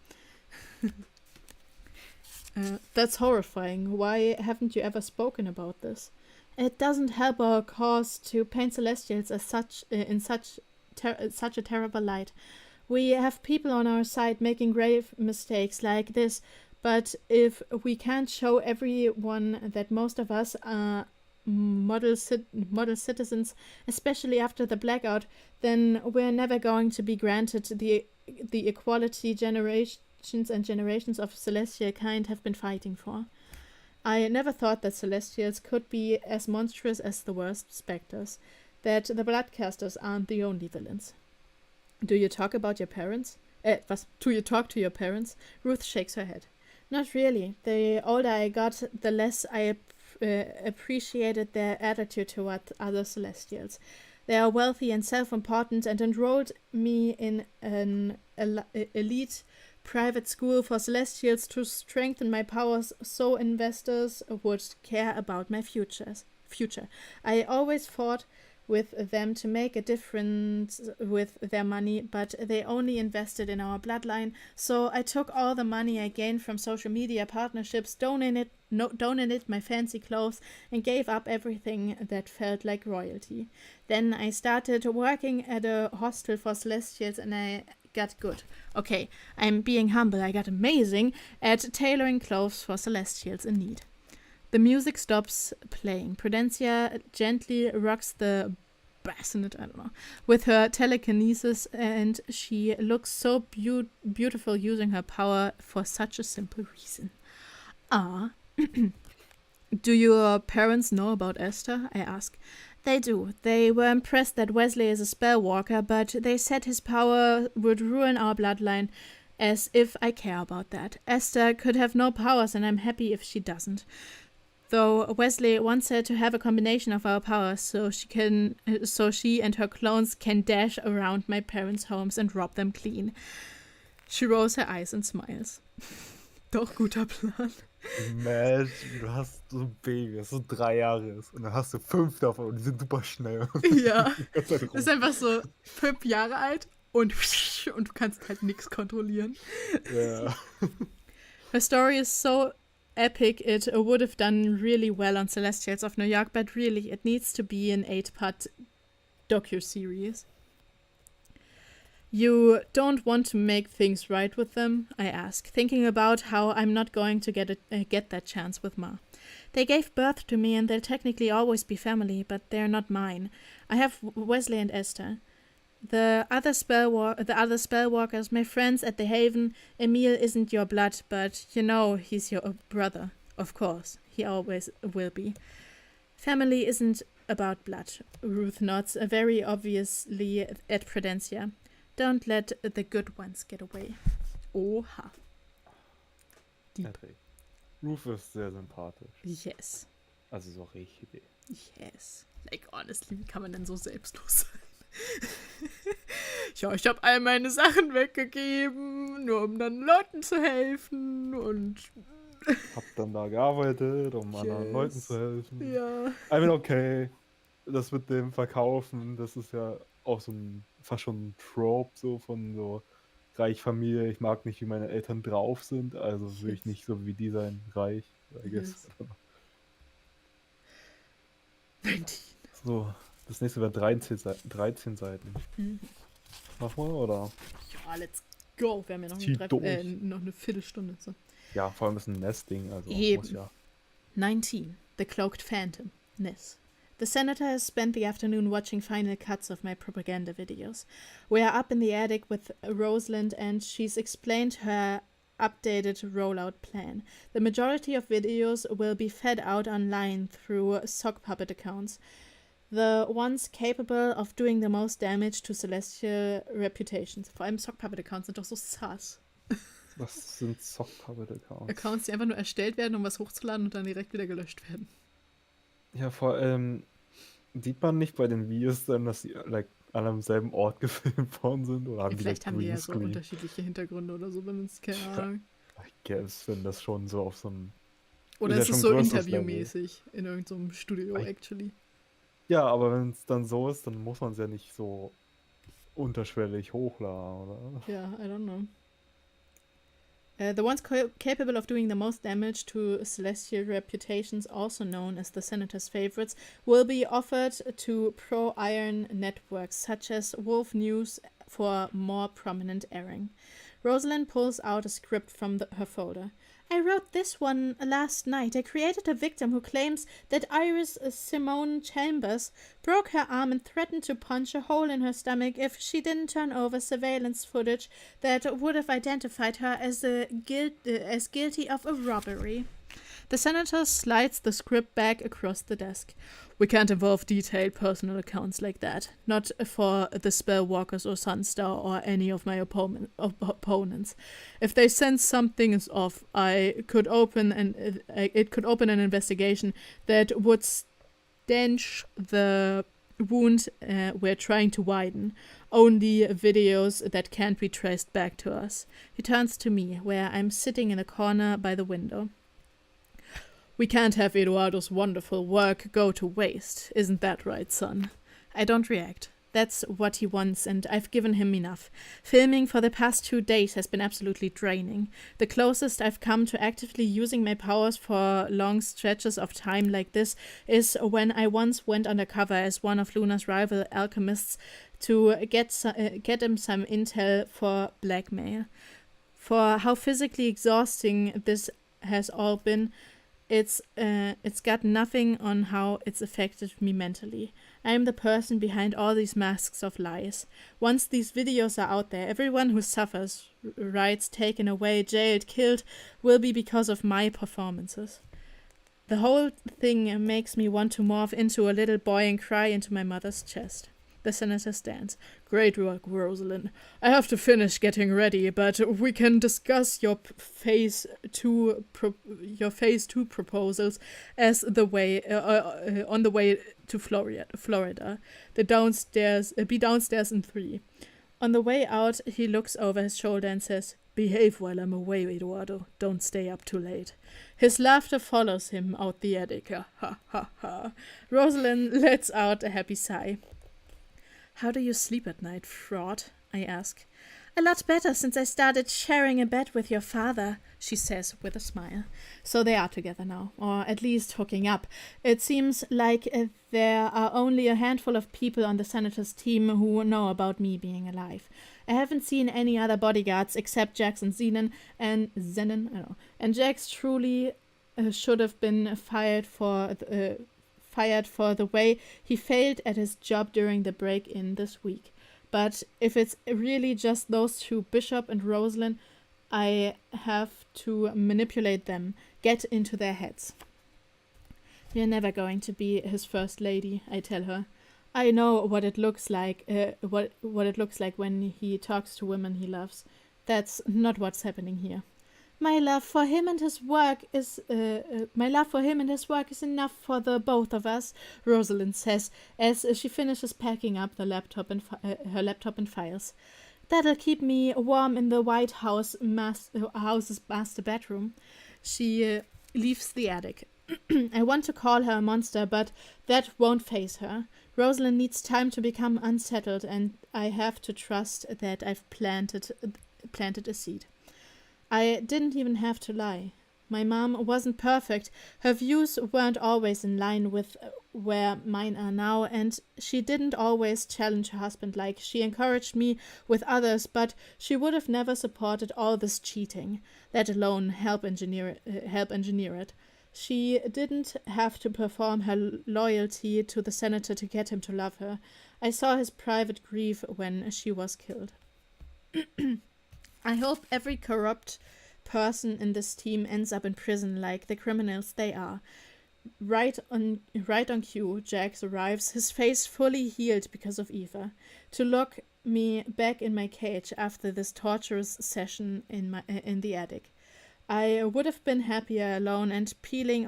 That's horrifying. Why haven't you ever spoken about this? It doesn't help our cause to paint Celestials as such such a terrible light. We have people on our side making grave mistakes like this, but if we can't show everyone that most of us are model citizens, especially after the blackout, then we're never going to be granted the equality generations and generations of celestial kind have been fighting for. I never thought that Celestials could be as monstrous as the worst specters, that the Bloodcasters aren't the only villains. Do you talk about your parents? Do you talk to your parents? Ruth shakes her head. Not really. The older I got, the less I appreciated their attitude toward other Celestials. They are wealthy and self-important and enrolled me in an elite private school for Celestials to strengthen my powers so investors would care about my future. I always fought with them to make a difference with their money, but they only invested in our bloodline, so I took all the money I gained from social media partnerships, donated my fancy clothes, and gave up everything that felt like royalty. Then I started working at a hostel for Celestials and I got good. Okay, I'm being humble. I got amazing at tailoring clothes for Celestials in need. The music stops playing. Prudencia gently rocks the bassinet, with her telekinesis, and she looks so beautiful using her power for such a simple reason. Do your parents know about Esther? I ask. They do. They were impressed that Wesley is a spellwalker, but they said his power would ruin our bloodline, as if I care about that. Esther could have no powers, and I'm happy if she doesn't. Though Wesley wants her to have a combination of our powers so she and her clones can dash around my parents' homes and rob them clean. She rolls her eyes and smiles. Doch guter Plan. Imagine, du hast so ein Baby, das so 3 Jahre ist und dann hast du 5 davon und die sind super schnell. Ja, das ist einfach so 5 Jahre alt und du kannst halt nichts kontrollieren. Ja. Her story is so epic, it would have done really well on Celestials of New York, but really, it needs to be an 8-part docu-series. You don't want to make things right with them? I ask, thinking about how I'm not going to get that chance with Ma. They gave birth to me and they'll technically always be family, but they're not mine. I have Wesley and Esther. The other spellwalkers, my friends at the Haven, Emil isn't your blood, but you know he's your brother. Of course, he always will be. Family isn't about blood. Ruth nods, very obviously at Prudencia. Don't let the good ones get away. Oha. Deep. Ruth ist sehr sympathisch. Yes. Also so richtig. Yes. Like, honestly, wie kann man denn so selbstlos sein? Ja, ich habe all meine Sachen weggegeben, nur um dann Leuten zu helfen und hab dann da gearbeitet, um anderen Leuten zu helfen. Ja. I mean, okay, das mit dem Verkaufen, das ist ja auch so fast schon ein Trope, so von so reiche Familie, ich mag nicht, wie meine Eltern drauf sind, also will ich Yes. nicht so wie die sein, reich, I guess. Yes. 19. So, das nächste wäre 13 Seiten. Mhm. Mach mal, oder? Ja, let's go. Wir haben ja noch Zieh durch. noch eine Viertelstunde. So. Ja, vor allem ist ein Nesting, also Eben. muss ja. 19. The Cloaked Phantom. Ness. The senator has spent the afternoon watching final cuts of my propaganda videos. We are up in the attic with Rosalind and she's explained her updated rollout plan. The majority of videos will be fed out online through sock puppet accounts. The ones capable of doing the most damage to celestial reputations. Vor allem Sock Puppet Accounts sind doch so sus. Was sind Sock Puppet Accounts? Accounts, die einfach nur erstellt werden, um was hochzuladen und dann direkt wieder gelöscht werden. Ja, vor allem sieht man nicht bei den Videos dann, dass die alle am selben Ort gefilmt worden sind? Oder haben Vielleicht die haben die ja so Greenscreen? unterschiedliche Hintergründe oder so benutzt, keine Ahnung. I guess, wenn das schon so auf so einem... Oder ja ist es schon so größeres interviewmäßig in irgendeinem Studio, I- actually. Ja, aber wenn es dann so ist, dann muss man es ja nicht so unterschwellig hochladen, oder? Yeah, I don't know. The ones capable of doing the most damage to celestial reputations, also known as the Senator's favorites, will be offered to pro-iron networks such as Wolf News for more prominent airing. Rosalind pulls out a script from her folder. I wrote this one last night. I created a victim who claims that Iris Simone Chambers broke her arm and threatened to punch a hole in her stomach if she didn't turn over surveillance footage that would have identified her as guilty of a robbery. The senator slides the script back across the desk. We can't involve detailed personal accounts like that. Not for the Spellwalkers or Sunstar or any of my opponents. If they sense something is off, it could open an investigation that would stanch the wound we're trying to widen. Only videos that can't be traced back to us. He turns to me, where I'm sitting in a corner by the window. We can't have Eduardo's wonderful work go to waste. Isn't that right, son? I don't react. That's what he wants, and I've given him enough. Filming for the past 2 days has been absolutely draining. The closest I've come to actively using my powers for long stretches of time like this is when I once went undercover as one of Luna's rival alchemists to get him some intel for blackmail. For how physically exhausting this has all been, it's got nothing on how it's affected me mentally. I am the person behind all these masks of lies. Once these videos are out there, everyone who suffers, rights taken away, jailed, killed, will be because of my performances. The whole thing makes me want to morph into a little boy and cry into my mother's chest. The senator stands. Great work, Rosalind. I have to finish getting ready, but we can discuss your phase 2 proposals as the way on the way to Florida. Be downstairs in 3. On the way out, he looks over his shoulder and says, "Behave while I'm away, Eduardo. Don't stay up too late." His laughter follows him out the attic. Ha ha ha ha. Rosalind lets out a happy sigh. How do you sleep at night, fraud? I ask. A lot better since I started sharing a bed with your father, she says with a smile. So they are together now, or at least hooking up. It seems like there are only a handful of people on the senator's team who know about me being alive. I haven't seen any other bodyguards except Jax and Zenon, and Jax truly should have been fired for the way he failed at his job during the break-in this week. But if it's really just those two, Bishop and Rosalind, I have to manipulate them, get into their heads. You're never going to be his first lady, I tell her. I know what it looks like, what it looks like when he talks to women he loves. That's not what's happening here. My love for him and his work is enough for the both of us, Rosalind says as she finishes packing up the laptop and her laptop and files. That'll keep me warm in the White House's master bedroom. She leaves the attic. I want to call her a monster, but that won't faze her. Rosalind needs time to become unsettled, and I have to trust that I've planted planted a seed. I didn't even have to lie. My mom wasn't perfect. Her views weren't always in line with where mine are now, and she didn't always challenge her husband like she encouraged me with others, but she would have never supported all this cheating, let alone help engineer it. She didn't have to perform her loyalty to the senator to get him to love her. I saw his private grief when she was killed. I hope every corrupt person in this team ends up in prison like the criminals they are. Right on cue, Jax arrives, his face fully healed because of Eva, to lock me back in my cage after this torturous session in the attic. I would have been happier alone and peeling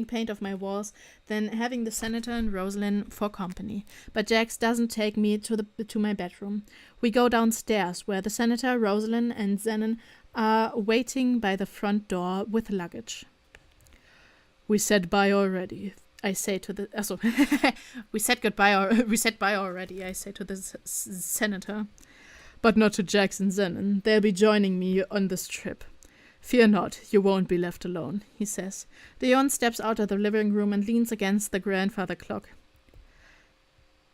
paint off my walls than having the senator and Rosalind for company. But Jax doesn't take me to my bedroom. We go downstairs, where the senator, Rosalind, and Zenon are waiting by the front door with luggage. We said bye already, I say to the... we said bye already, I say to the senator. But not to Jax and Zenon. They'll be joining me on this trip. Fear not, you won't be left alone, he says. Dion steps out of the living room and leans against the grandfather clock.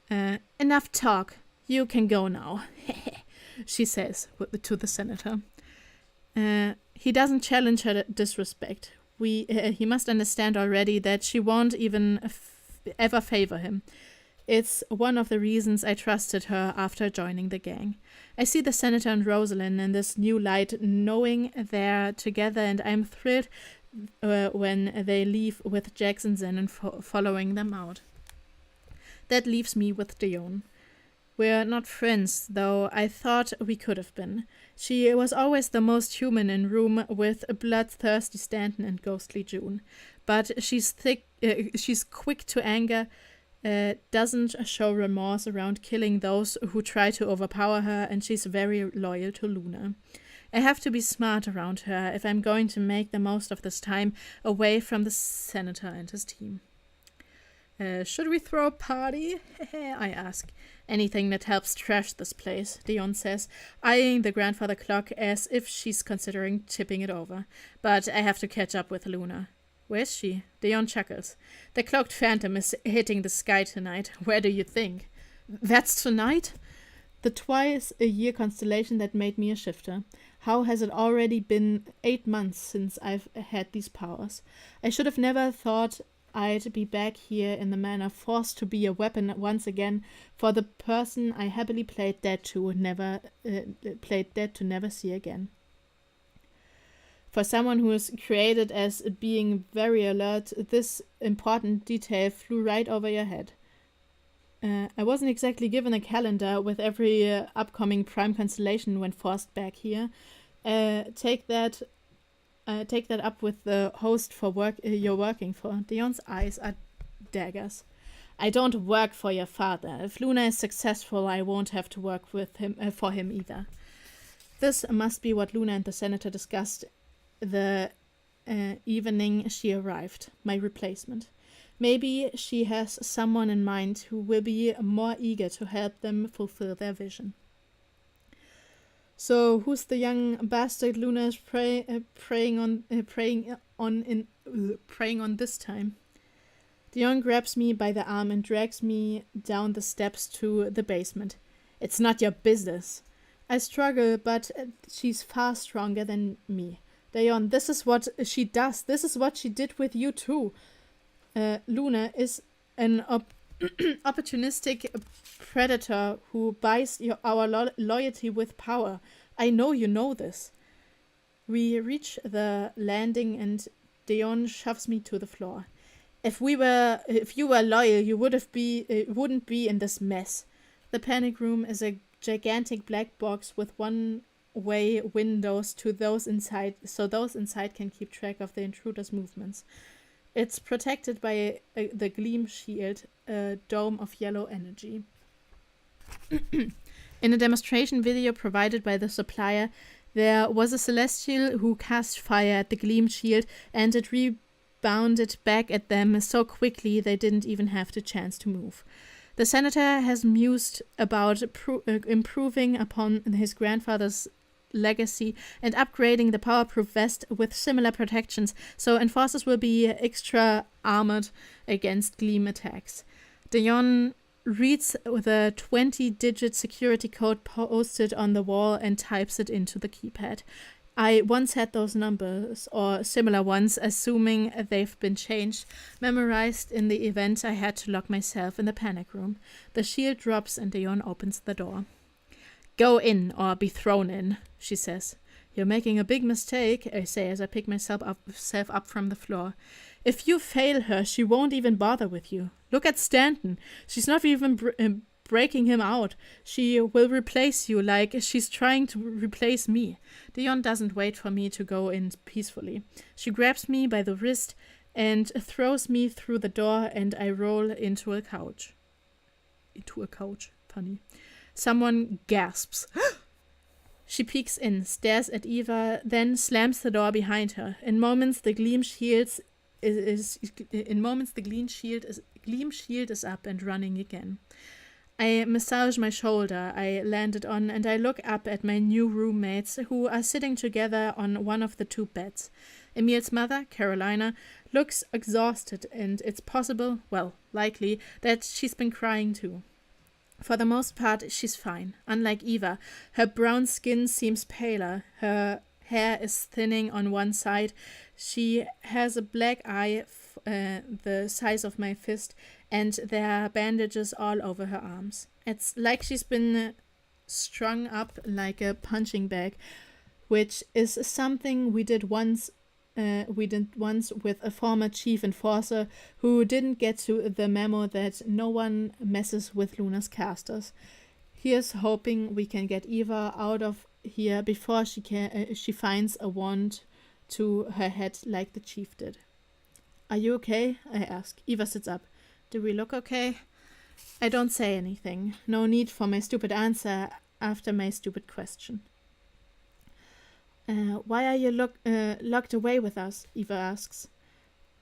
Enough talk. You can go now, she says to the senator. He doesn't challenge her disrespect. He must understand already that she won't even ever favor him. It's one of the reasons I trusted her after joining the gang. I see the senator and Rosalind in this new light, knowing they're together, and I'm thrilled when they leave with Jax and Zenon following them out. That leaves me with Dion. We're not friends, though I thought we could have been. She was always the most human in room with bloodthirsty Stanton and ghostly June. But she's quick to anger, doesn't show remorse around killing those who try to overpower her, and she's very loyal to Luna. I have to be smart around her if I'm going to make the most of this time away from the senator and his team. Should we throw a party? I ask. Anything that helps trash this place, Dion says, eyeing the grandfather clock as if she's considering tipping it over. But I have to catch up with Luna. Where's she? Dion chuckles. The cloaked phantom is hitting the sky tonight. Where do you think? That's tonight? The twice-a-year constellation that made me a shifter. How has it already been 8 months since I've had these powers? I should have never thought I'd be back here in the manor, forced to be a weapon once again for the person I happily played dead to never see again. For someone who is created as being very alert, this important detail flew right over your head. I wasn't exactly given a calendar with every upcoming prime constellation when forced back here. Take that up with the host for work you're working for. Dion's eyes are daggers. I don't work for your father. If Luna is successful, I won't have to work with him for him either. This must be what Luna and the senator discussed the evening she arrived, my replacement. Maybe she has someone in mind who will be more eager to help them fulfill their vision. So, who's the young bastard Luna is preying on this time? Dion grabs me by the arm and drags me down the steps to the basement. It's not your business. I struggle, but she's far stronger than me. Dion, this is what she does. This is what she did with you too. Luna is an opportunistic predator who buys our loyalty with power. I know you know this. We reach the landing and Dion shoves me to the floor. If you were loyal, you wouldn't be in this mess. The panic room is a gigantic black box with one-way windows to those inside, so those inside can keep track of the intruder's movements. It's protected by the Gleam Shield, a dome of yellow energy. In a demonstration video provided by the supplier, there was a Celestial who cast fire at the Gleam Shield, and it rebounded back at them so quickly they didn't even have the chance to move. The senator has mused about improving upon his grandfather's legacy and upgrading the powerproof vest with similar protections, so enforcers will be extra armored against gleam attacks. Dion reads the 20-digit security code posted on the wall and types it into the keypad. I once had those numbers, or similar ones, assuming they've been changed, memorized in the event I had to lock myself in the panic room. The shield drops and Dion opens the door. "Go in, or be thrown in," she says. "You're making a big mistake," I say as I pick myself up from the floor. "If you fail her, she won't even bother with you. Look at Stanton. She's not even breaking him out. She will replace you like she's trying to replace me." Dion doesn't wait for me to go in peacefully. She grabs me by the wrist and throws me through the door, and I roll into a couch. Funny. Someone gasps. She peeks in, stares at Eva, then slams the door behind her. In moments, the gleam shield is up and running again. I massage my shoulder I landed on, and I look up at my new roommates, who are sitting together on one of the two beds. Emil's mother, Carolina, looks exhausted, and it's possible, well, likely, that she's been crying too. For the most part, she's fine. Unlike Eva, her brown skin seems paler, her hair is thinning on one side, she has a black eye the size of my fist, and there are bandages all over her arms. It's like she's been strung up like a punching bag, which is something we did once with a former chief enforcer who didn't get to the memo that no one messes with Luna's casters. Here's hoping we can get Eva out of here before she finds a wand to her head like the chief did. "Are you okay?" I ask. Eva sits up. "Do we look okay?" I don't say anything. No need for my stupid answer after my stupid question. "Why are you locked away with us?" Eva asks.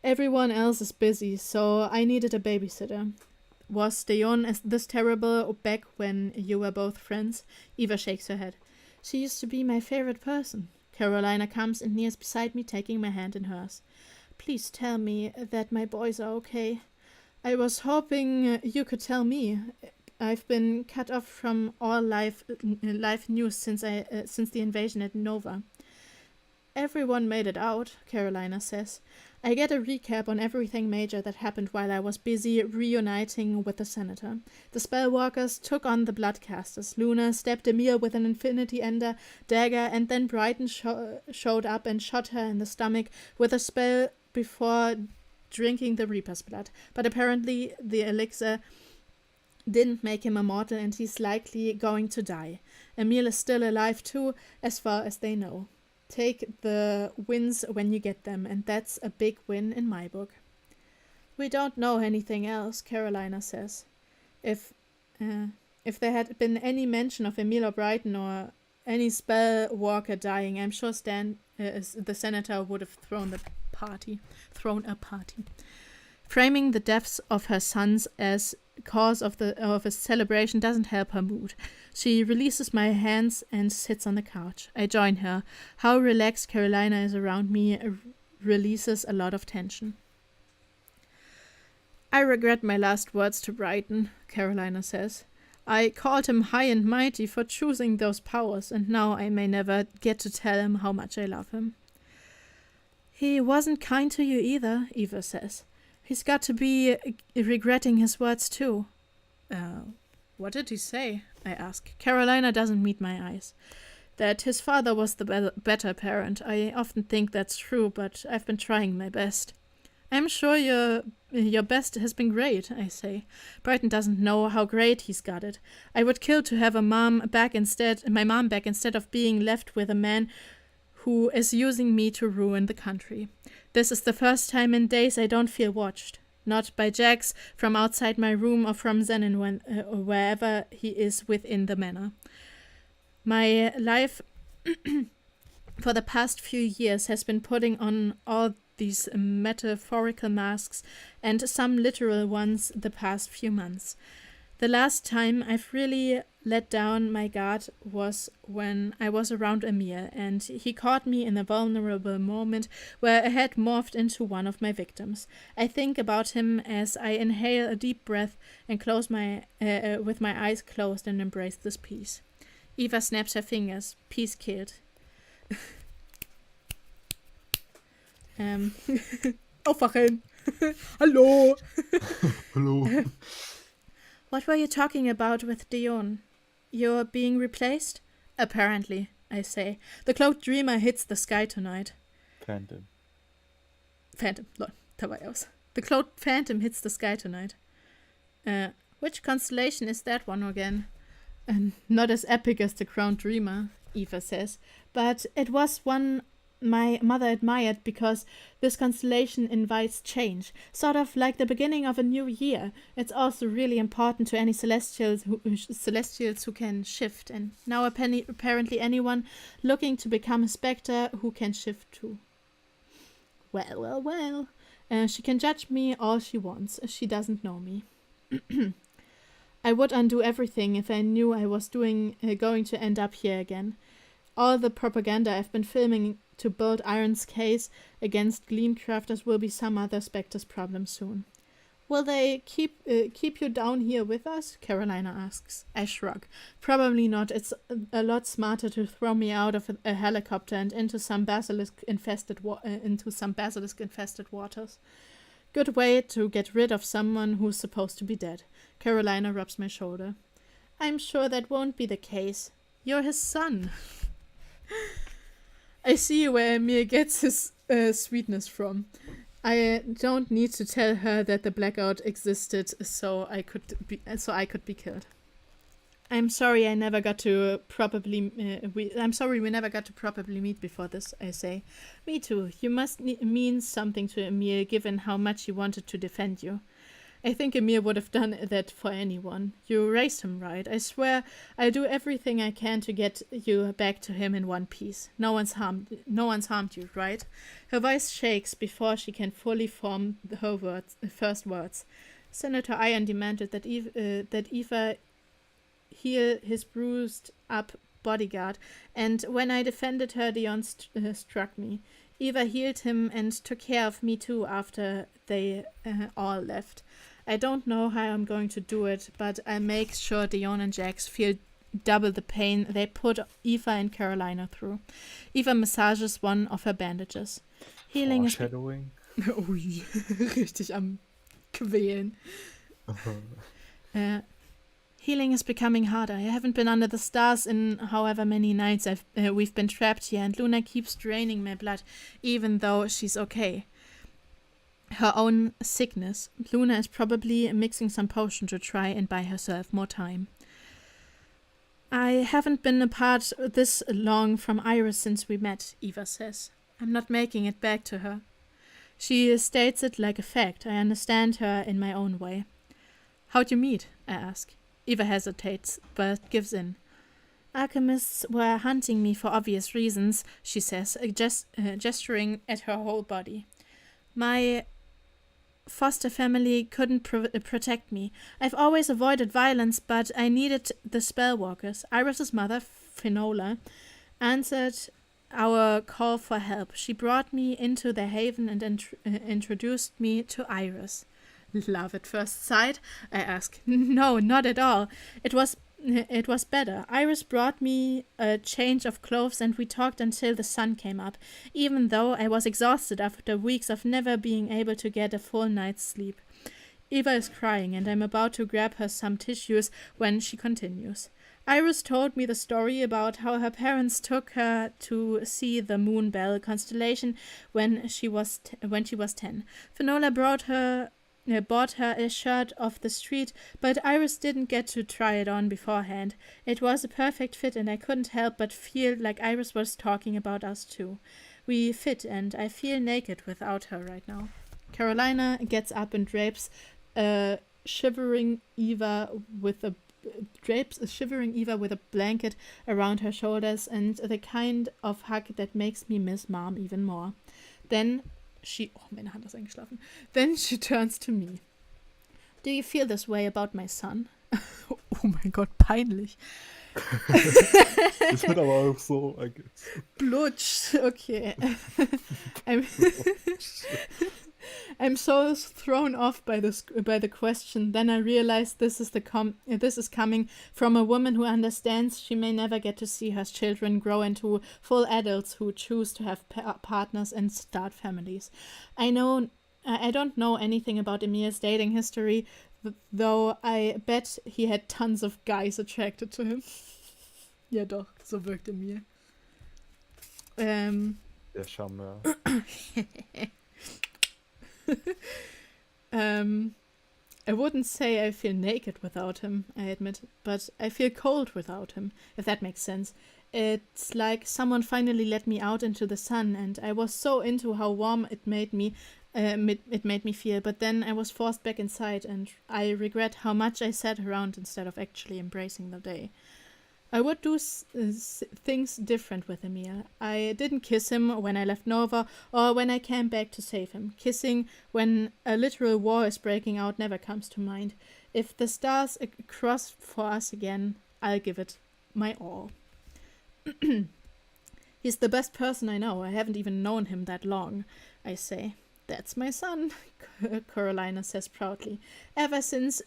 "Everyone else is busy, so I needed a babysitter." "Was Dion this terrible back when you were both friends?" Eva shakes her head. "She used to be my favorite person." Carolina comes and kneels beside me, taking my hand in hers. "Please tell me that my boys are okay. I was hoping you could tell me. I've been cut off from all live news since the invasion at Nova." "Everyone made it out," Carolina says. I get a recap on everything major that happened while I was busy reuniting with the senator. The Spellwalkers took on the Bloodcasters. Luna stabbed Emil with an Infinity Ender dagger, and then Brighton showed up and shot her in the stomach with a spell before drinking the Reaper's blood. But apparently the elixir didn't make him immortal, and he's likely going to die. Emil is still alive too, as far as they know. Take the wins when you get them, and that's a big win in my book. "We don't know anything else," Carolina says. If there had been any mention of Emil or Brighton or any Spellwalker dying, I'm sure the senator would have thrown a party. Framing the deaths of her sons as cause of a celebration doesn't help her mood. She releases my hands and sits on the couch. I join her. How relaxed Carolina is around me releases a lot of tension. "I regret my last words to Brighton," Carolina says. "I called him high and mighty for choosing those powers, and now I may never get to tell him how much I love him." "He wasn't kind to you either," Eva says. "He's got to be regretting his words too." What did he say?" I ask. Carolina doesn't meet my eyes. "That his father was the better parent. I often think that's true, but I've been trying my best." "I'm sure your best has been great," I say. Brighton doesn't know how great he's got it. I would kill to have my mom back instead of being left with a man who is using me to ruin the country. This is the first time in days I don't feel watched. Not by Jax, from outside my room, or from Zenon or wherever he is within the manor. My life for the past few years has been putting on all these metaphorical masks, and some literal ones the past few months. The last time I've really let down my guard was when I was around Emil, and he caught me in a vulnerable moment where I had morphed into one of my victims. I think about him as I inhale a deep breath and close my with my eyes closed and embrace this peace. Eva snaps her fingers. Peace killed. Aufwachen! Hallo! Hello. What were you talking about with Dion? You're being replaced? Apparently, I say. The cloaked dreamer hits the sky tonight. Phantom. Lol, da war aus. The cloaked phantom hits the sky tonight. Which constellation is that one again? Not as epic as the crowned dreamer, Eva says, but it was one my mother admired because this constellation invites change, sort of like the beginning of a new year. It's also really important to any celestials who can shift, and now apparently anyone looking to become a spectre who can shift too. Well. She can judge me all she wants. She doesn't know me. I would undo everything if I knew I was going to end up here again. All the propaganda I've been filming to build Iron's case against Gleamcrafters will be some other Spectre's problem soon. Will they keep you down here with us? Carolina asks. I shrug. Probably not. It's a lot smarter to throw me out of a helicopter and into some basilisk-infested waters. Good way to get rid of someone who's supposed to be dead. Carolina rubs my shoulder. I'm sure that won't be the case. You're his son. I see where Emil gets his sweetness from. I don't need to tell her that the blackout existed, so I could be killed. I'm sorry we never got to properly meet before this, I say. Me too. You must mean something to Emil, given how much he wanted to defend you. I think Emil would have done that for anyone. You raised him right. I swear I'll do everything I can to get you back to him in one piece. No one's harmed you, right? Her voice shakes before she can fully form her first words. Senator Iron demanded that Eva heal his bruised up bodyguard, and when I defended her, Dion struck me. Eva healed him and took care of me too after they all left. I don't know how I'm going to do it, but I'll make sure Dion and Jax feel double the pain they put Eva and Carolina through. Eva massages one of her bandages. Healing is... Foreshadowing? Ui, richtig am Quälen. Healing is becoming harder. I haven't been under the stars in however many nights we've been trapped here, and Luna keeps draining my blood, even though she's okay. Her own sickness. Luna is probably mixing some potion to try and buy herself more time. I haven't been apart this long from Iris since we met, Eva says. I'm not making it back to her. She states it like a fact. I understand her in my own way. How'd you meet? I ask. Eva hesitates, but gives in. Alchemists were hunting me for obvious reasons, she says, gesturing at her whole body. My foster family couldn't protect me. I've always avoided violence, but I needed the spellwalkers. Iris's mother, Finola, answered our call for help. She brought me into the haven and introduced me to Iris. Love at first sight? I ask. No, not at all. It was better. Iris brought me a change of clothes and we talked until the sun came up, even though I was exhausted after weeks of never being able to get a full night's sleep. Eva is crying and I'm about to grab her some tissues when she continues. Iris told me the story about how her parents took her to see the Moonbell constellation when she was 10. Finola bought her a shirt off the street, but Iris didn't get to try it on beforehand. It was a perfect fit and I couldn't help but feel like Iris was talking about us too. We fit and I feel naked without her right now. Carolina gets up and drapes a shivering Eva with a blanket around her shoulders, and the kind of hug that makes me miss Mom even more. Then she turns to me. Do you feel this way about my son? Oh mein Gott, peinlich. Ich bin aber auch so. Blutsch, okay. I'm so thrown off by the question. Then I realized this is coming from a woman who understands she may never get to see her children grow into full adults who choose to have partners and start families. I don't know anything about Emil's dating history, though I bet he had tons of guys attracted to him. Ja doch, so wirkt Emil. Der Charmeur. I wouldn't say I feel naked without him, I admit, but I feel cold without him, if that makes sense. It's like someone finally let me out into the sun, and I was so into how warm it made me feel, but then I was forced back inside, and I regret how much I sat around instead of actually embracing the day. I would do things different with Emil. I didn't kiss him when I left Nova or when I came back to save him. Kissing when a literal war is breaking out never comes to mind. If the stars cross for us again, I'll give it my all. He's the best person I know. I haven't even known him that long, I say. That's my son, Carolina says proudly. Ever since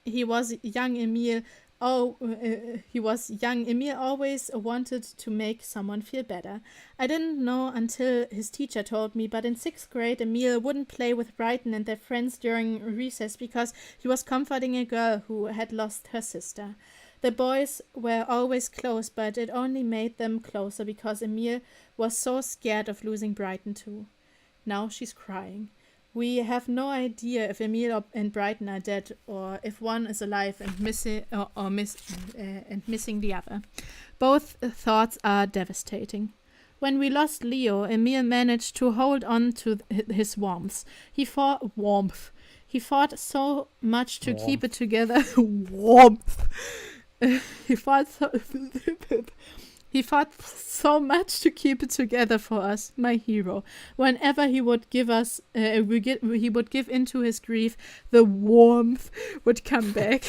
he was young, Emil always wanted to make someone feel better. I didn't know until his teacher told me, but in 6th grade, Emil wouldn't play with Brighton and their friends during recess because he was comforting a girl who had lost her sister. The boys were always close, but it only made them closer because Emil was so scared of losing Brighton too. Now she's crying. We have no idea if Emil and Brighton are dead or if one is alive and missing the other. Both thoughts are devastating. When we lost Leo, Emil managed to hold on to his warmth. He fought so much to keep it together. Warmth. He fought so much to keep it together for us, my hero. Whenever he would give into his grief, the warmth would come back.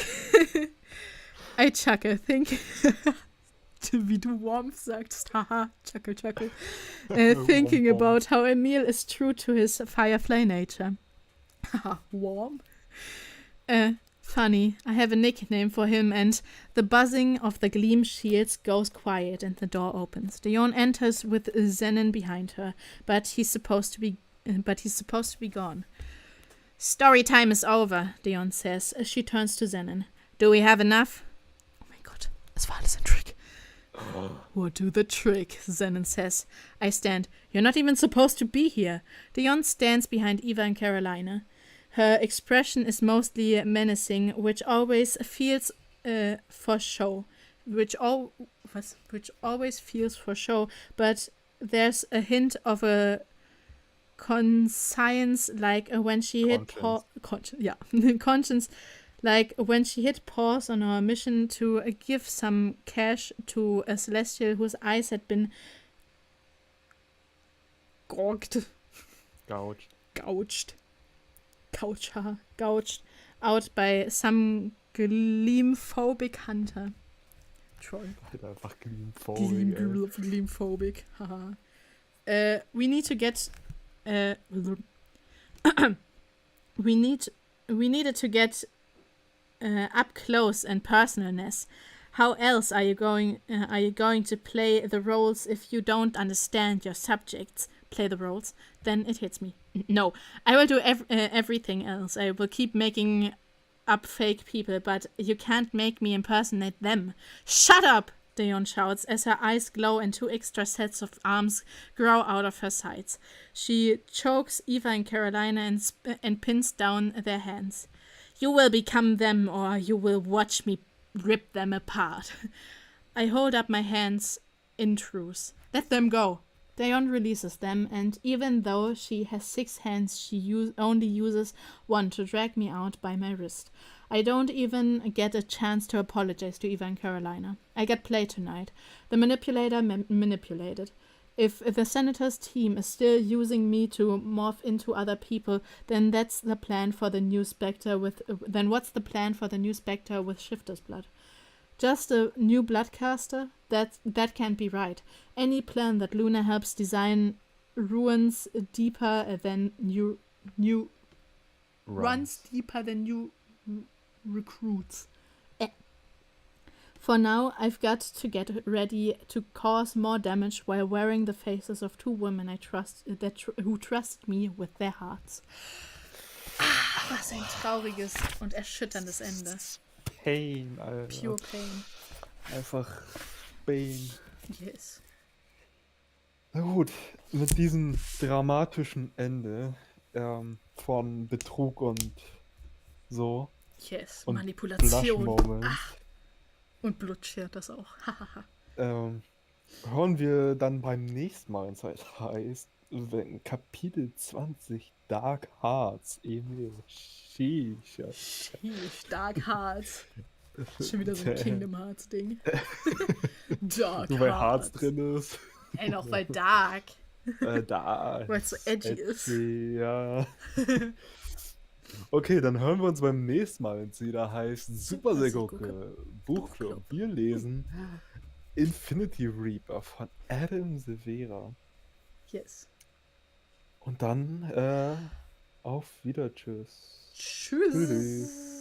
I chuckle, think. Wie du warmth sagst, haha, chuckle. Thinking about how Emil is true to his firefly nature. Haha, warm. Funny, I have a nickname for him, and the buzzing of the gleam shields goes quiet and the door opens. Dion enters with Zenon behind her, but he's supposed to be gone. Story time is over, Dion says as she turns to Zenon. Do we have enough? Oh mein Gott, es war alles ein Trick. We'll do the trick, Zenon says. I stand. You're not even supposed to be here. Dion stands behind Eva and Carolina. Her expression is mostly menacing, which always feels for show. Which always feels for show, but there's a hint of a conscience, like when she hit conscience, like when she hit pause on her mission to give some cash to a celestial whose eyes had been gouged out by some gleamphobic hunter. Troll. Einfach gleamphobic. Gleamphobic. Haha. We need to get. we needed to get up close and personalness. How else are you going to play the roles if you don't understand your subjects? Play the roles. Then it hits me. No, I will do everything else. I will keep making up fake people, but you can't make me impersonate them. Shut up! Dion shouts as her eyes glow and 2 extra sets of arms grow out of her sides. She chokes Eva and Carolina and pins down their hands. You will become them, or you will watch me rip them apart. I hold up my hands in truce. Let them go. Dion releases them, and even though she has 6 hands, she only uses 1 to drag me out by my wrist. I don't even get a chance to apologize to Eva and Carolina. I get played tonight. The manipulator manipulated. If the senator's team is still using me to morph into other people, then that's the plan for the new Spectre with... then what's the plan for the new Spectre with Shifter's blood? Just a new bloodcaster? That can't be right. Any plan that Luna helps design runs deeper than runs deeper than new recruits. For now, I've got to get ready to cause more damage while wearing the faces of two women I trust, who trust me with their hearts. Was ein trauriges und erschütterndes Ende. Pain, Alter. Pure Pain. Einfach Pain. Yes. Na gut, mit diesem dramatischen Ende von Betrug und so. Yes, und Manipulation. Blush-Moment. Und Blutschert das auch. Hören wir dann beim nächsten Mal, wenn es halt heißt, wenn Kapitel 20 Dark Hearts, Emil. Sheesh. Dark Hearts. Schon wieder so ein Kingdom Hearts Ding. Dark Nur weil Hearts drin ist. Ey, noch weil Dark. Dark. Weil es so edgy ist. Ja. Okay, dann hören wir uns beim nächsten Mal, wenn es wieder heißt Super Segoke Buchclub. Wir lesen Infinity Reaper von Adam Severa. Yes. Und dann auf wieder. Tschüss. Tschüss.